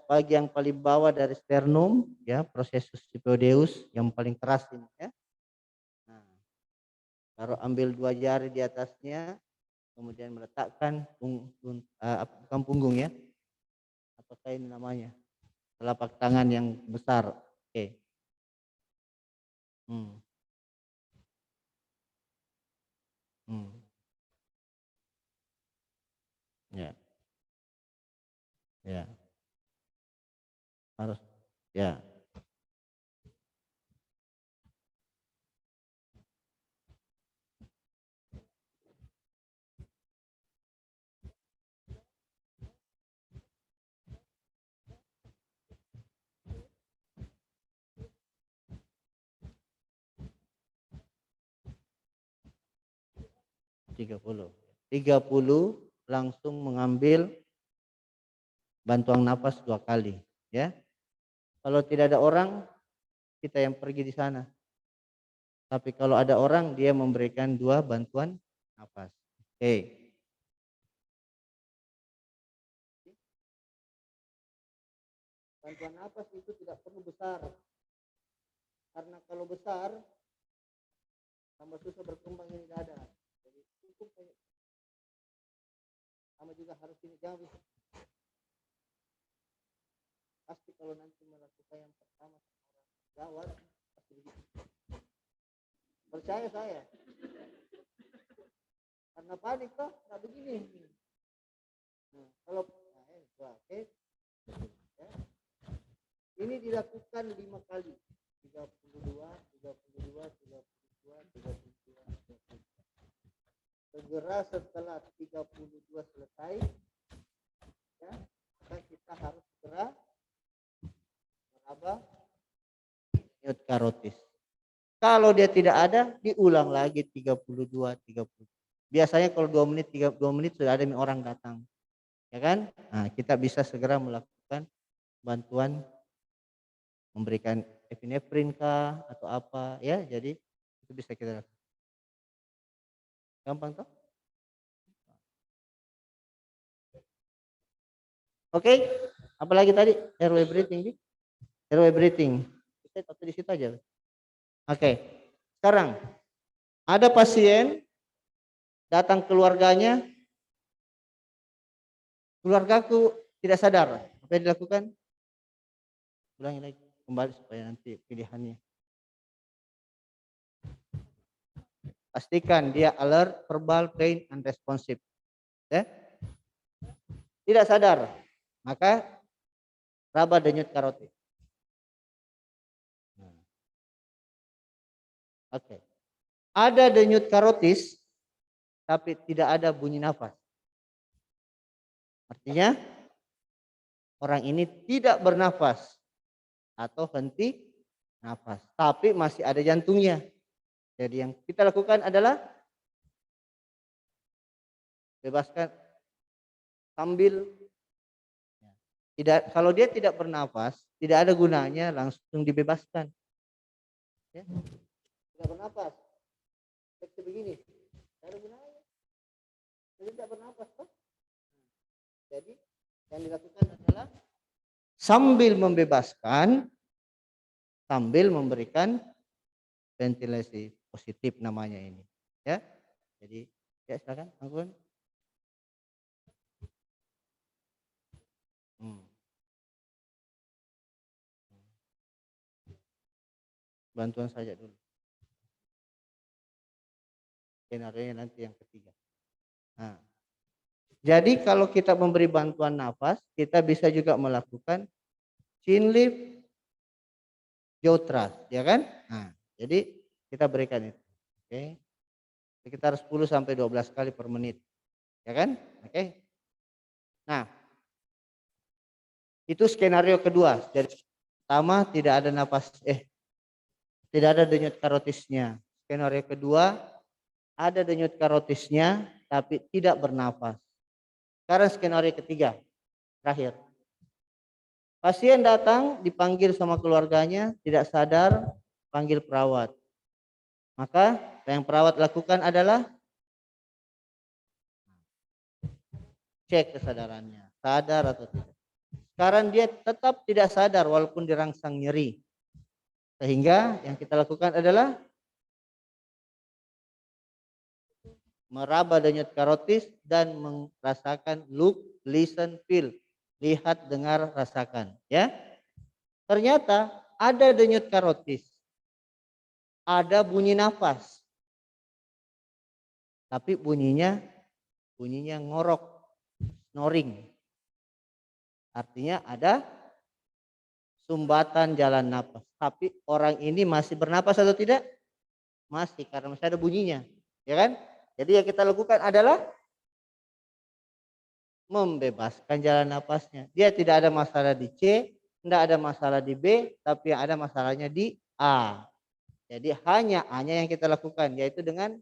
bagian paling bawah dari sternum, ya, prosesus sipodeus yang paling keras ini, ya. Nah, taruh ambil 2 jari di atasnya, kemudian meletakkan bukan punggung ya, apakah ini namanya, telapak tangan yang besar. Oke. Hmm. Ya, ya, harus, ya. 30 langsung mengambil bantuan napas 2 kali, ya. Kalau tidak ada orang, kita yang pergi di sana. Tapi kalau ada orang, dia memberikan 2 bantuan napas. Oke. Bantuan napas itu tidak perlu besar. Karena kalau besar, tambah susah berkembang ini dada. Jadi cukup sama juga harus ini, jangan bisa. Pasti kalau nanti melakukan yang pertama gawat, pasti begitu. Percaya saya. Karena panik toh, nggak begini. Nah, kalau oke. Ya. Ini dilakukan 5 kali. 32, 32, 32, 32, 32. Segera setelah 32 selesai, ya, maka kita harus segera meraba denyut karotis. Kalau dia tidak ada, diulang lagi 32, 30. Biasanya kalau 2 menit, 2 menit sudah ada orang datang. Ya kan? Nah, kita bisa segera melakukan bantuan, memberikan epinefrin kah atau apa, ya. Jadi itu bisa kita lakukan. Gampang toh? Oke, apalagi tadi airway breathing, airway breathing. Kita di situ aja. Oke, sekarang ada pasien datang keluarganya, keluargaku tidak sadar. Apa yang dilakukan? Ulangi lagi, kembali supaya nanti pilihannya. Pastikan dia alert, verbal, pain, unresponsive. Ya? Tidak sadar, maka raba denyut karotis. Oke. Ada denyut karotis, tapi tidak ada bunyi nafas. Artinya orang ini tidak bernafas atau henti nafas, tapi masih ada jantungnya. Jadi yang kita lakukan adalah bebaskan sambil tidak, kalau dia tidak bernafas, tidak ada gunanya langsung dibebaskan. Ya. Tidak bernafas, seperti begini, tidak ada gunanya. Jadi tidak bernafas, toh? Jadi yang dilakukan adalah sambil membebaskan, sambil memberikan ventilasi positif namanya ini. Ya, jadi ya silakan, Anggun. Bantuan saja dulu. Skenario nanti yang ketiga. Nah, jadi kalau kita memberi bantuan nafas, kita bisa juga melakukan chin lift, jaw thrust, ya kan? Nah, jadi kita berikan itu. Oke. Sekitar 10 sampai 12 kali per menit. Ya kan? Oke. Nah, itu skenario kedua. Jadi pertama tidak ada nafas tidak ada denyut karotisnya. Skenario kedua ada denyut karotisnya tapi tidak bernafas. Sekarang skenario ketiga, terakhir. Pasien datang dipanggil sama keluarganya, tidak sadar, panggil perawat. Maka yang perawat lakukan adalah cek kesadarannya, sadar atau tidak. Sekarang dia tetap tidak sadar walaupun dirangsang nyeri. Sehingga yang kita lakukan adalah meraba denyut karotis dan merasakan look, listen, feel. Lihat, dengar, rasakan. Ya. Ternyata ada denyut karotis. Ada bunyi nafas. Tapi bunyinya ngorok, snoring. Artinya ada sumbatan jalan nafas. Tapi orang ini masih bernapas atau tidak? Masih, karena masih ada bunyinya. Ya kan? Jadi yang kita lakukan adalah membebaskan jalan nafasnya. Dia tidak ada masalah di C, tidak ada masalah di B, tapi yang ada masalahnya di A. Jadi hanya A-nya yang kita lakukan, yaitu dengan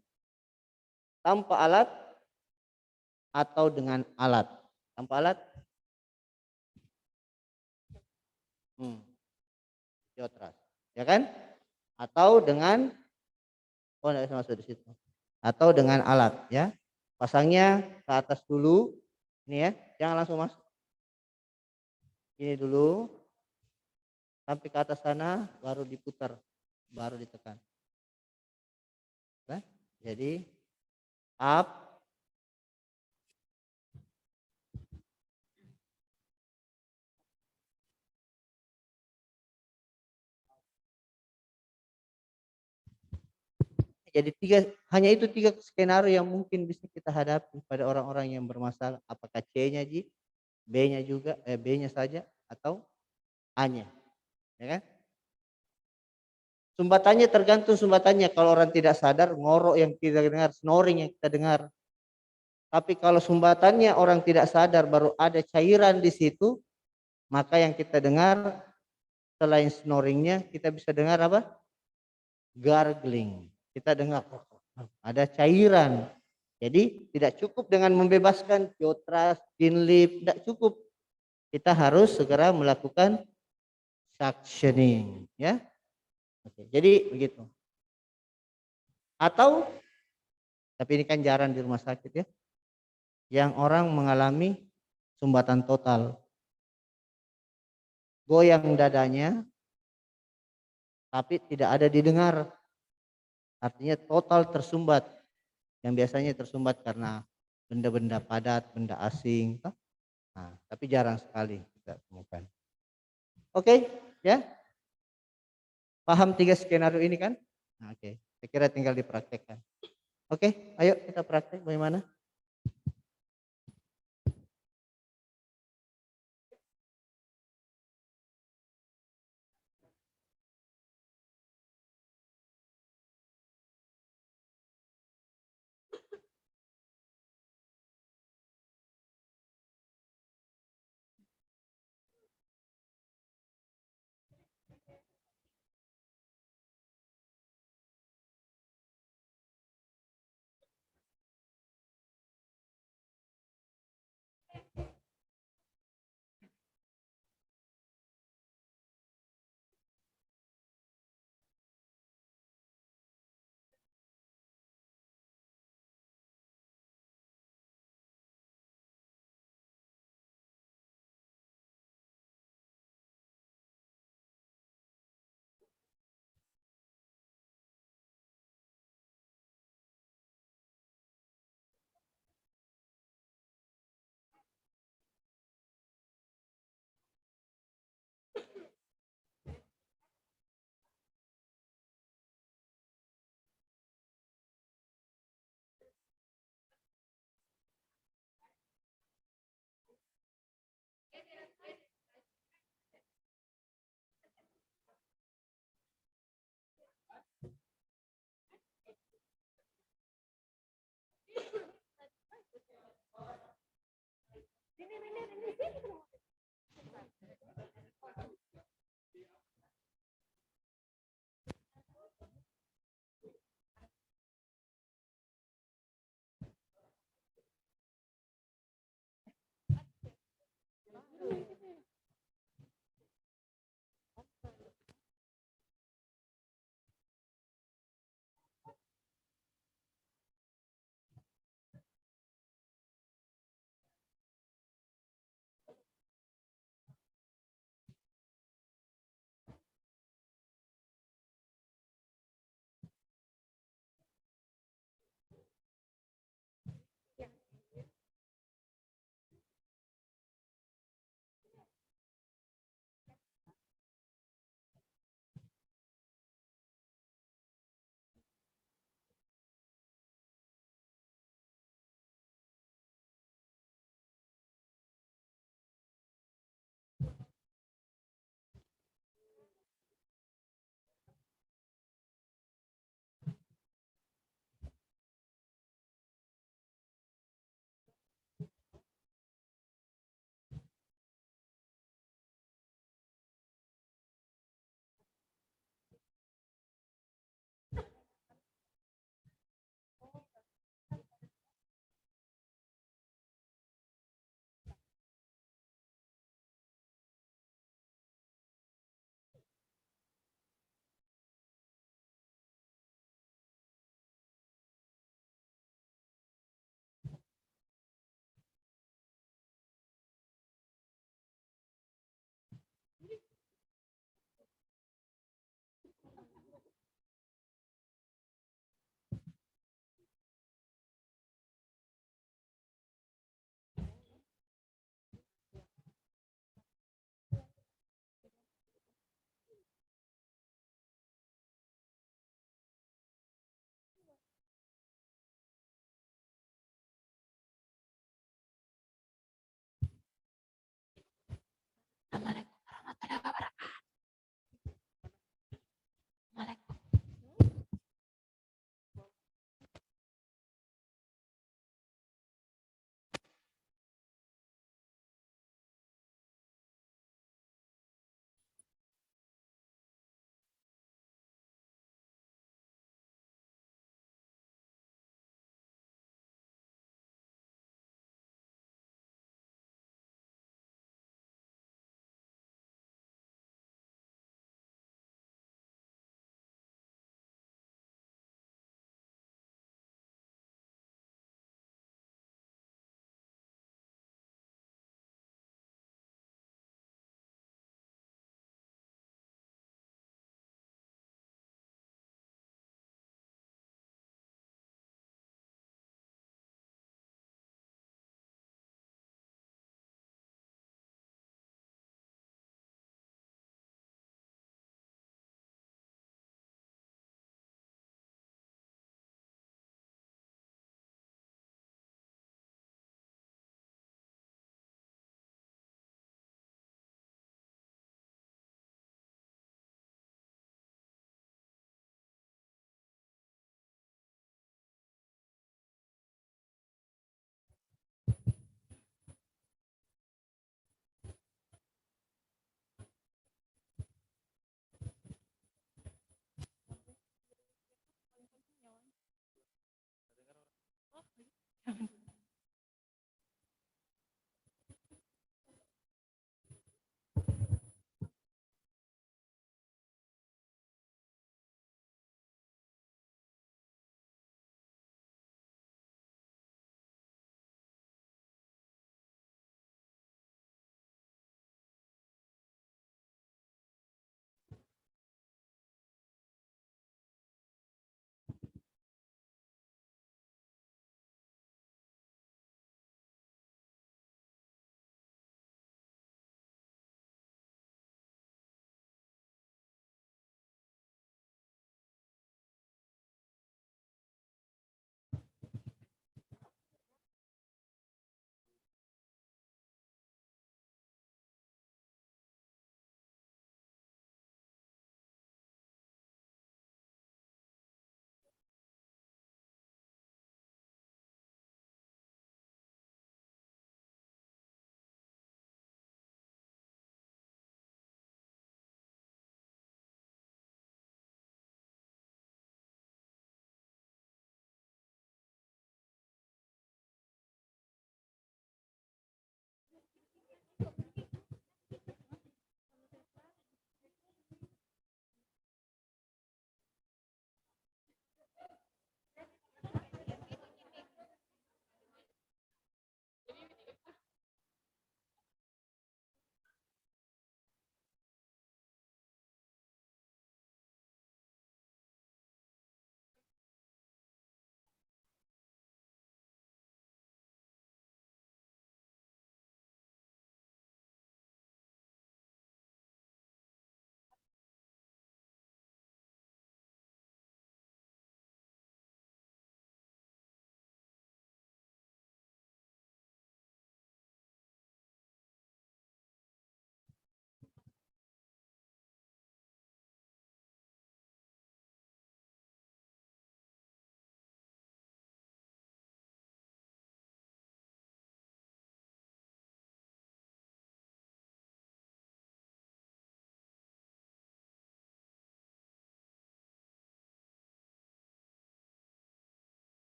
tanpa alat atau dengan alat. Tanpa alat, Yotras, ya kan? Atau dengan, oh tidak bisa masuk di situ. Atau dengan alat, ya. Pasangnya ke atas dulu, ini ya, jangan langsung masuk. Ini dulu, sampai ke atas sana, baru diputar, baru ditekan. Nah, jadi up, jadi hanya itu tiga skenario yang mungkin bisa kita hadapi pada orang-orang yang bermasalah. Apakah C-nya, B-nya juga, B-nya saja atau A-nya, ya kan? Sumbatannya tergantung sumbatannya. Kalau orang tidak sadar, ngorok yang kita dengar, snoring yang kita dengar. Tapi kalau sumbatannya orang tidak sadar, baru ada cairan di situ, maka yang kita dengar selain snoringnya, kita bisa dengar apa? Gargling. Kita dengar ada cairan. Jadi tidak cukup dengan membebaskan Yotras, Kinlip, tidak cukup. Kita harus segera melakukan suctioning, ya. Oke, jadi begitu. Atau, tapi ini kan jarang di rumah sakit ya, yang orang mengalami sumbatan total, goyang dadanya, tapi tidak ada didengar. Artinya total tersumbat. Yang biasanya tersumbat karena benda-benda padat, benda asing. Nah, tapi jarang sekali kita temukan. Oke, ya. Paham tiga skenario ini kan? Nah, oke, saya kira tinggal dipraktekkan. Oke, ayo kita praktek bagaimana?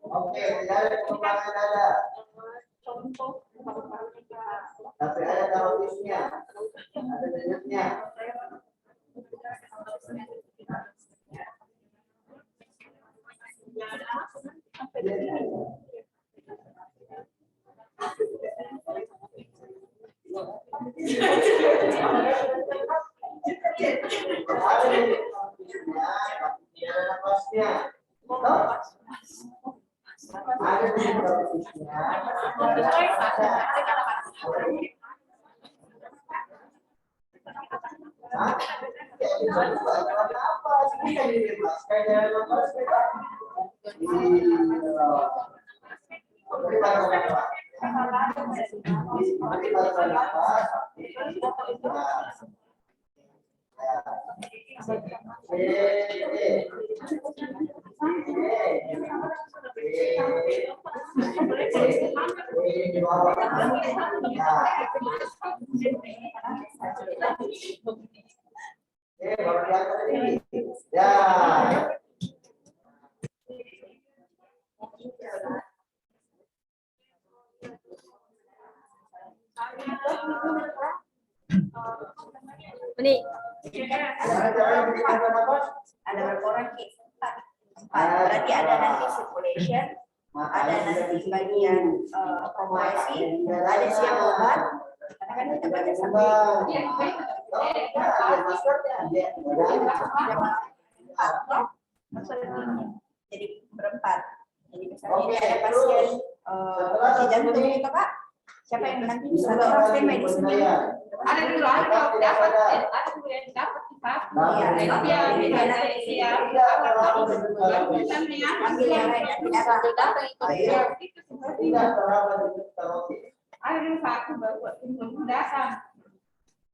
Oke, tidak ada pengembangan ada. Tapi ada karotisnya, ada denyutnya. Ini ada berapa orang? Berarti ada nanti circulation, ada nanti bagian kompresi, ada siap obat. Karena kan kita baca sampai jadi berempat. Jadi misalnya ini ada pasien jantung gitu Pak. Siapa yang nanti bisa orang standby di sini? Ada dulu ada dapat kemudian dapat Pak. Iya, ambil yang lain yang tidak dapat itu. Ada dulu satu baru buat tim datang.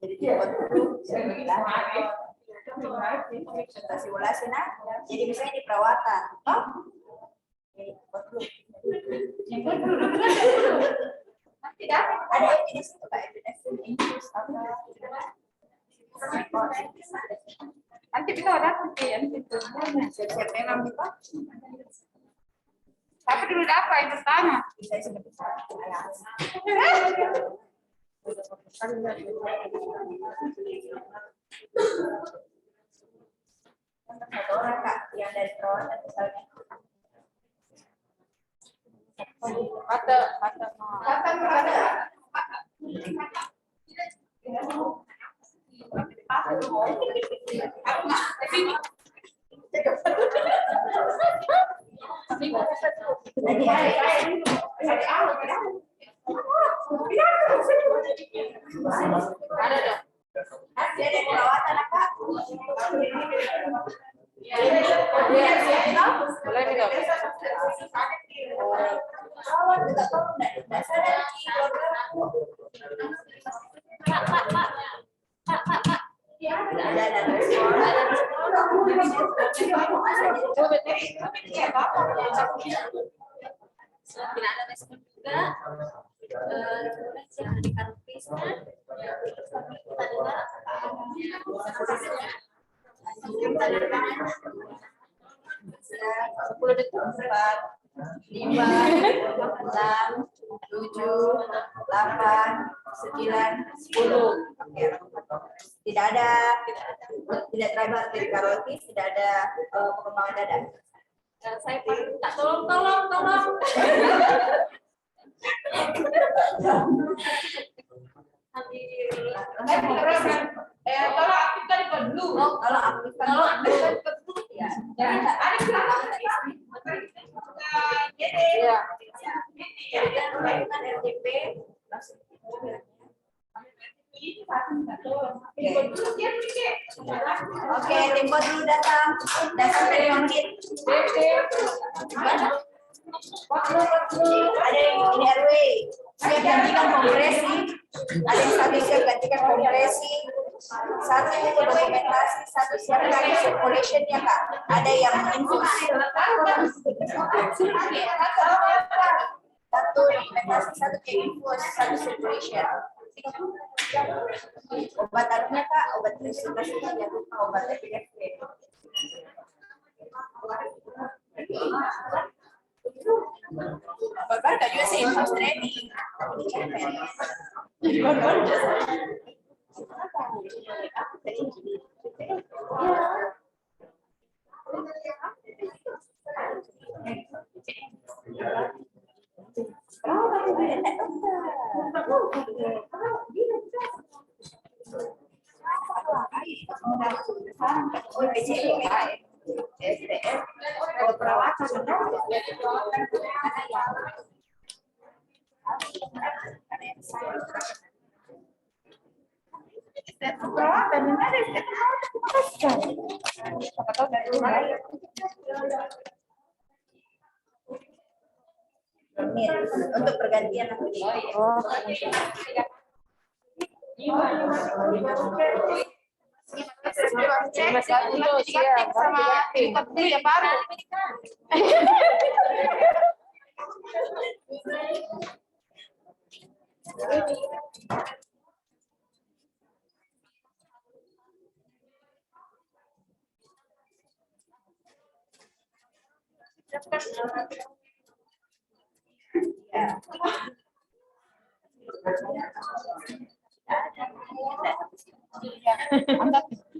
Jadi buat dulu kita simulasi nah. Jadi misalnya di perawatan, toh? Buat dulu. Tidak Ada evidence itu Pak, evidence infus apa? nanti kita dapat yang itu. Siapa yang ngambil Pak? Tapi dulu dapat yang pertama. Bisa seperti satu orang Kak yang dari perawatan misalnya. Kata ada dong. Dia ada perawatan apa? Boleh dong. Perawat juga tahu enggak sadar ada respon. Tidak ada respon juga. Yang di karpisnya, kita dengar 10 detik 4 5 6 7 8 9 10. Tidak terdapat dari karotis, tidak ada pengembangan dada. Saya minta tolong. Tolong aktifkan ikut dulu. Kalau aktifkan dulu. Ya. Ada silakan. Iya. Kemudian melakukan RTP. Oke, tempo dulu datang. Dan sampai 5 menit. Ada yang ini RW. Siap gantikan kompresi. Ada yang satu siap gantikan kompresi. Satu dokumentasi, satu siap lagi circulation ya Kak. Ada yang infus. Satu dokumentasi, satu infus, satu circulation. Obat-obatnya Kak, obat resitasinya jangan lupa obat epilepsi. Bapak Kak juga sih infus training. Untuk pergantian aku di sama ya baru.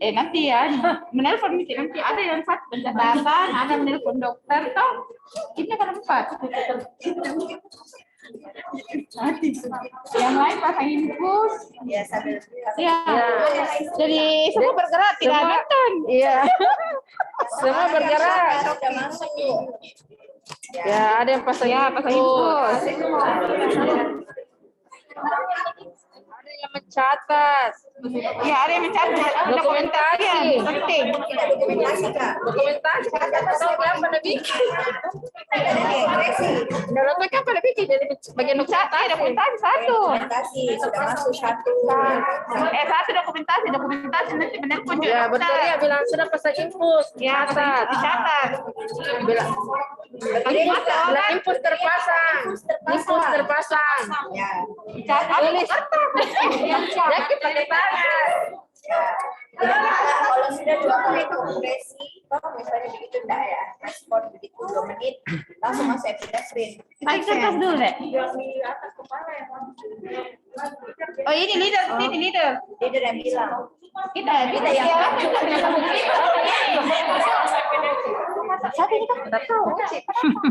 Nanti ya menelpon nanti ada yang satu pencatatan, ada menelpon dokter toh ini kan 4. Yang lain pasang infus ya sambil ya. Jadi semua bergerak tidak nonton. Iya. Semua bergerak. sudah masuk. Ya ada yang pasang infus. Ada yang mencatat. Ya, ada yang mencatat. Dokumentasi. Penting. Kita dokumentasi Kak. Dokumentasi. Yang pada bikin. Dalam mereka pada bikin jadi bagian dokumentasi. Dokumentasi satu. Dokumentasi sudah masuk satu. Satu dokumentasi nanti menelpon juga. Ya, betul ya bilang sudah pasang infus. Ya, dicatat. Bilang infus terpasang. Infus terpasang. Ya. Tulis. Ya, kita pakai tangan. Kalau sudah 2 kali kompresi, misalnya begitu enggak ya, respon begitu 2 menit, langsung masuk epinefrin. Naik kertas dulu, Dek. Oh, ini leader. Dia yang bilang, Kita kita yang Satu ini kan tidak tahu.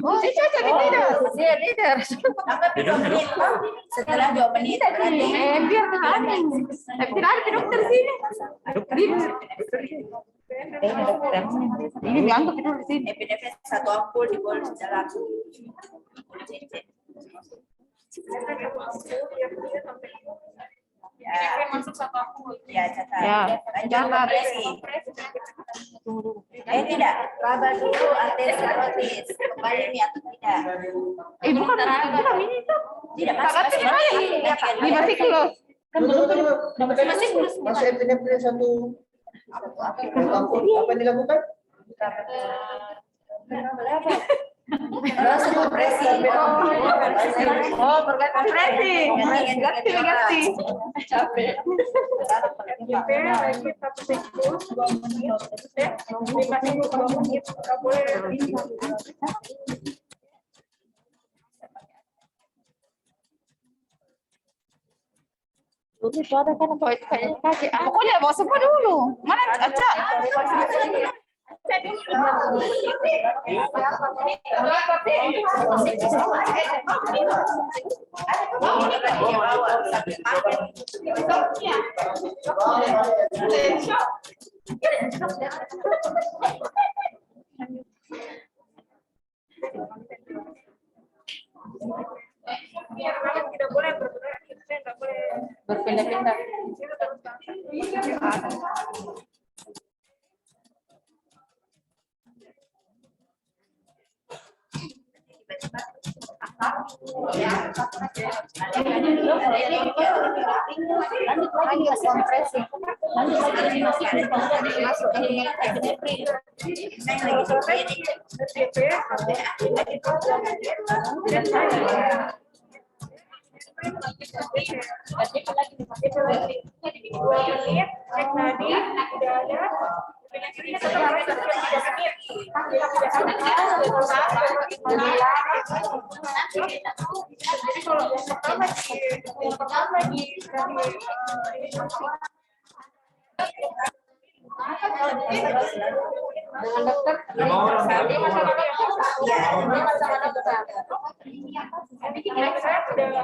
Oh, ini cocok di leader. Dia leader. sampai 2 menit, setelah 2 menit berarti Biar aneh. Tapi tidak ada dokter sini. Ini dokter. Ini diangkat itu di sini. epinefrin 1 ampul di bol di dalam. Ya, Masuk 1 ampul. ya catat. Ya, Lanjut catat. kompresi. Tidak, raba dulu atherosclerosis. Kembali nih atau tidak? Bukan ini tuh. Tidak Tak masuk. ngerti ini masih close. Kan masih epinefrin 1 ampul. Apa yang dilakukan? Langsung kompresi. Oh, berganti kompresi. Ganti. Capek. Dulu itu ada kan kayaknya kasih. Pokoknya bawa semua dulu. Mana Aca? Tidak boleh bergerak, tidak boleh Berpindah-pindah. Lanjut lagi ke kompresi. Lanjut lagi masuk Dengan dokter. Dia masih sama dokter. Ya,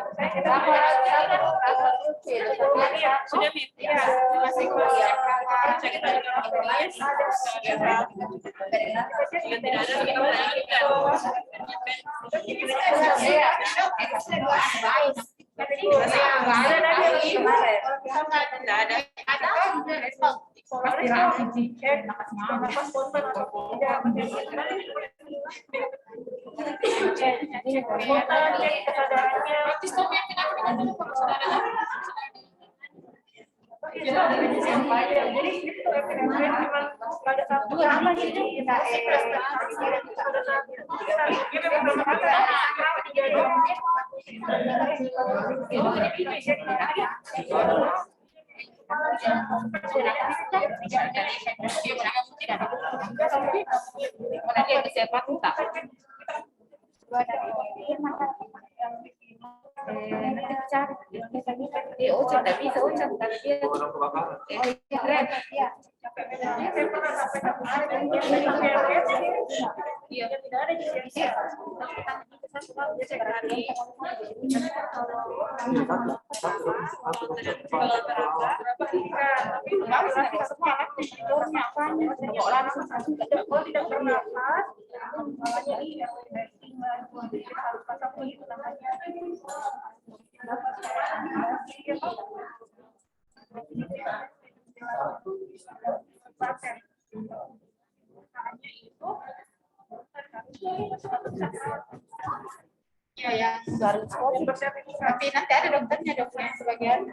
tapi nanti ada dokternya, dokternya sebagian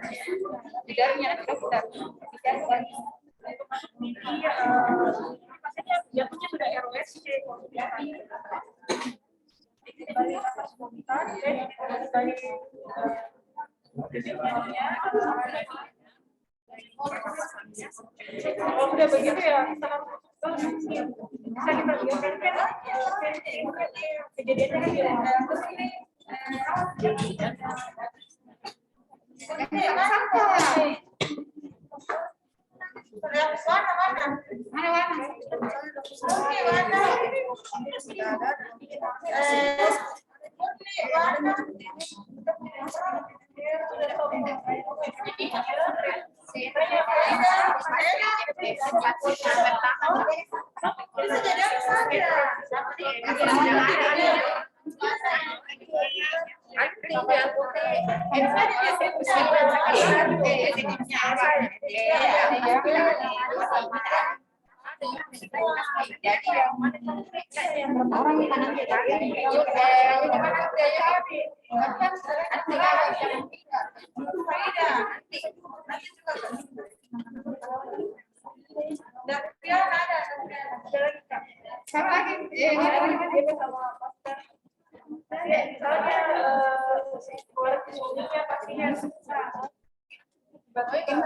bidarnya nanti dokter. jatuhnya sudah ROSC. Kalau udah begitu ya, bisa kita biarkan kejadiannya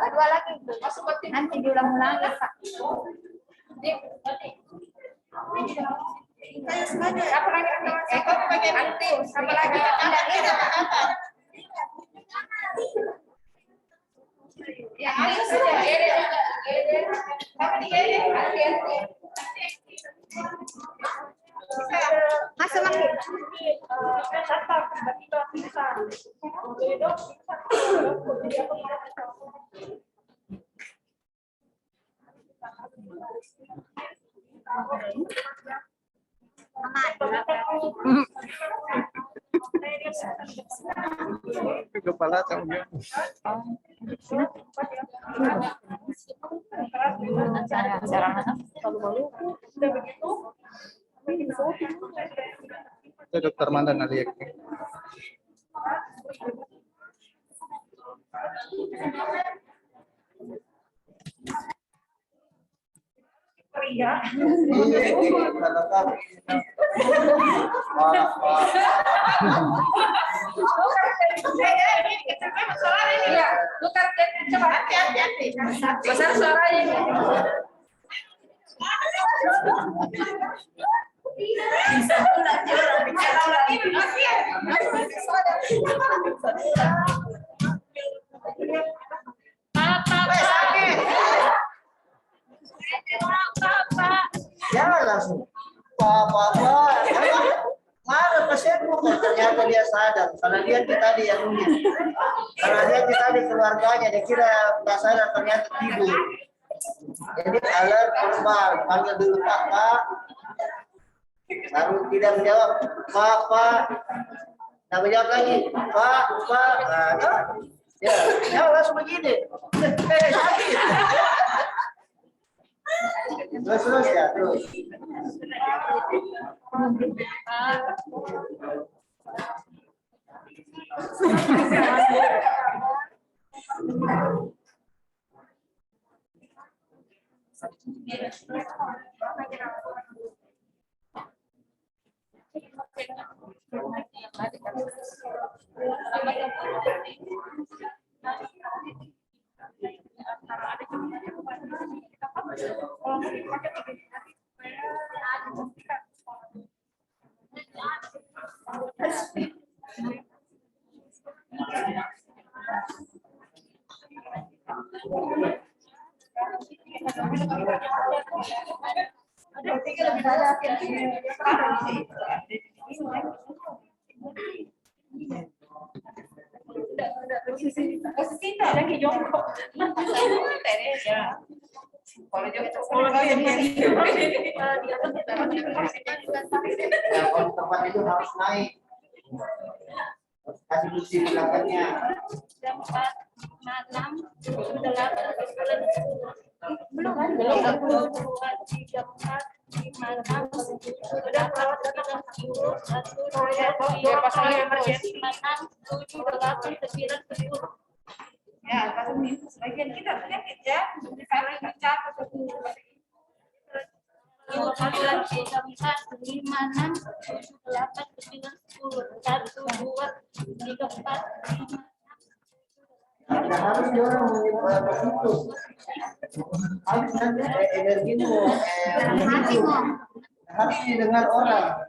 Dua lagi. Nanti diulang-ulang ya, Pak. Apa lagi? Ya, Kepala tanggung itu dokter mantan Ali. Iya, tukar coba hati-hati. Besar suaranya. Jangan langsung Pak. Mana pasienmu? Ternyata dia sadar. Karena dia tadi yang unik. Karena dia tadi keluarganya dia kira nggak sadar ternyata tidur. Jadi alert korban panggil dulu Pak. Lalu tidak menjawab Pak. Nah menjawab lagi Pak. Nah, ya langsung begini. Sakit. Terus ya terus. Kalau tempat itu harus naik. Kasih bukti belakangnya. Ya, pasang sebagian kita penyakit ya, karena dicatat. 2 kali lagi 4, 5, 6, 7, 8, 9, 10, 1, 2, 3, 4, 5. Nah, harus dia orang itu. Habis nanti energimu, harus didengar orang.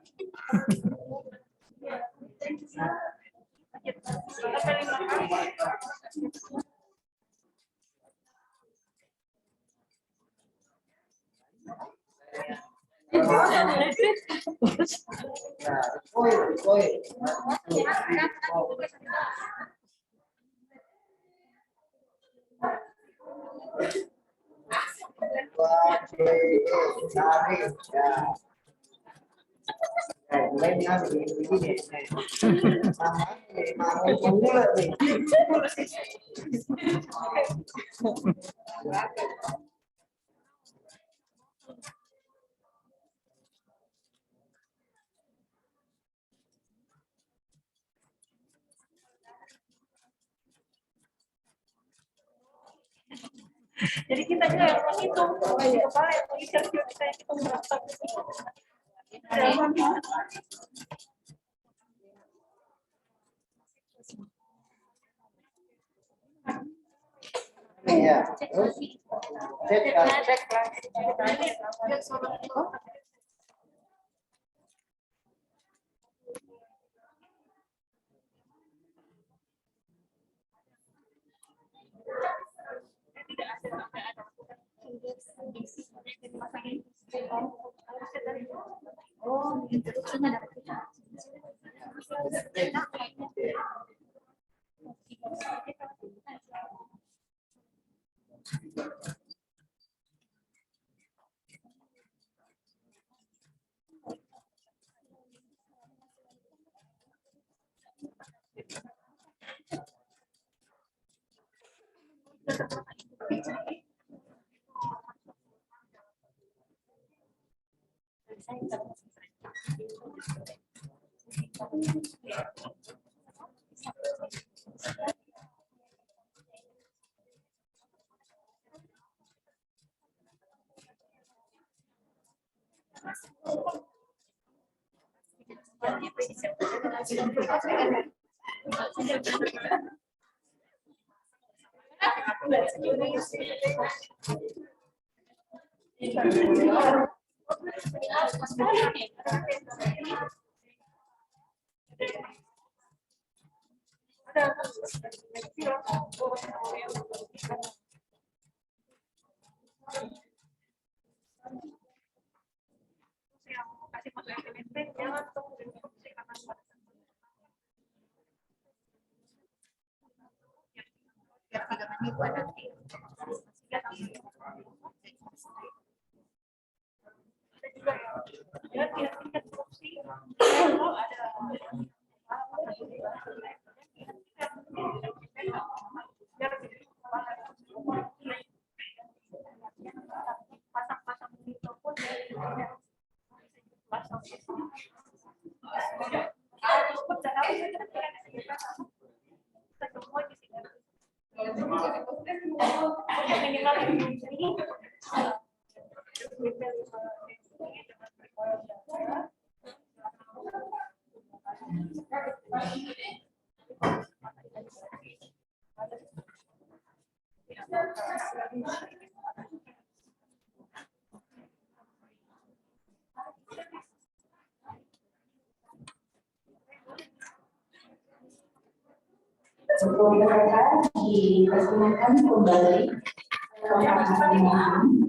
Nah, poin. Jadi kita juga yang menghitung di kepala yang mengikat kita yang hitung berapa. Iya. Terus cek Oh, interupsinya ada. Untuk mereka dipersilakan kembali ke tempat masing-masing.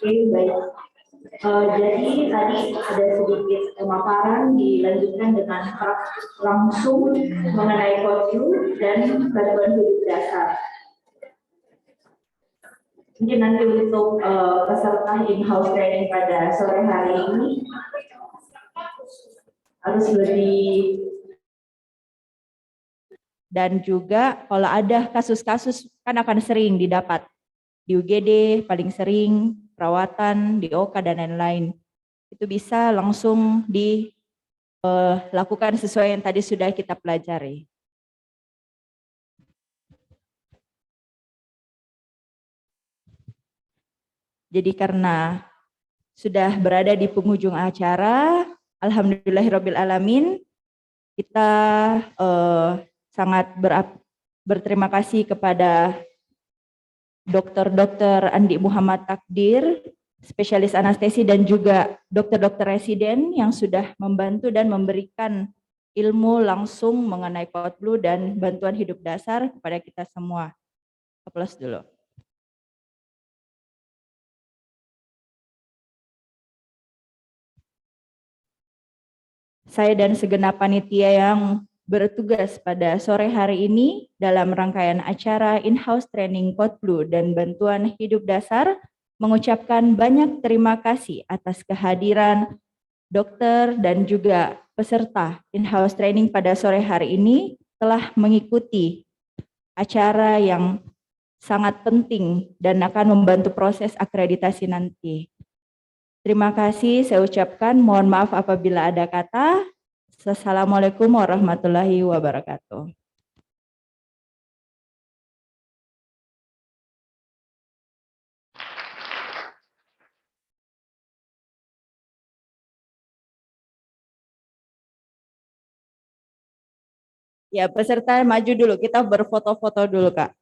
Oke, baik. Jadi tadi ada sedikit pemaparan dilanjutkan dengan langsung mengenai kodlu dan bantuan hidup dasar. Mungkin nanti untuk peserta in-house training pada sore hari ini harus lebih, dan juga kalau ada kasus-kasus kan akan sering didapat di UGD, paling sering perawatan di OK dan lain-lain, itu bisa langsung dilakukan sesuai yang tadi sudah kita pelajari. Jadi karena sudah berada di penghujung acara, alhamdulillahirrabbilalamin, kita sangat berterima kasih kepada Dr. Andi Muhammad Takdir, spesialis anestesi, dan juga dokter-dokter residen yang sudah membantu dan memberikan ilmu langsung mengenai kodlu dan bantuan hidup dasar kepada kita semua. Aplaus dulu. Saya dan segenap panitia yang bertugas pada sore hari ini dalam rangkaian acara in-house training kodlu dan bantuan hidup dasar mengucapkan banyak terima kasih atas kehadiran dokter dan juga peserta in-house training pada sore hari ini telah mengikuti acara yang sangat penting dan akan membantu proses akreditasi nanti. Terima kasih saya ucapkan, mohon maaf apabila ada kata. Assalamualaikum warahmatullahi wabarakatuh. Ya, peserta maju dulu. Kita berfoto-foto dulu, Kak.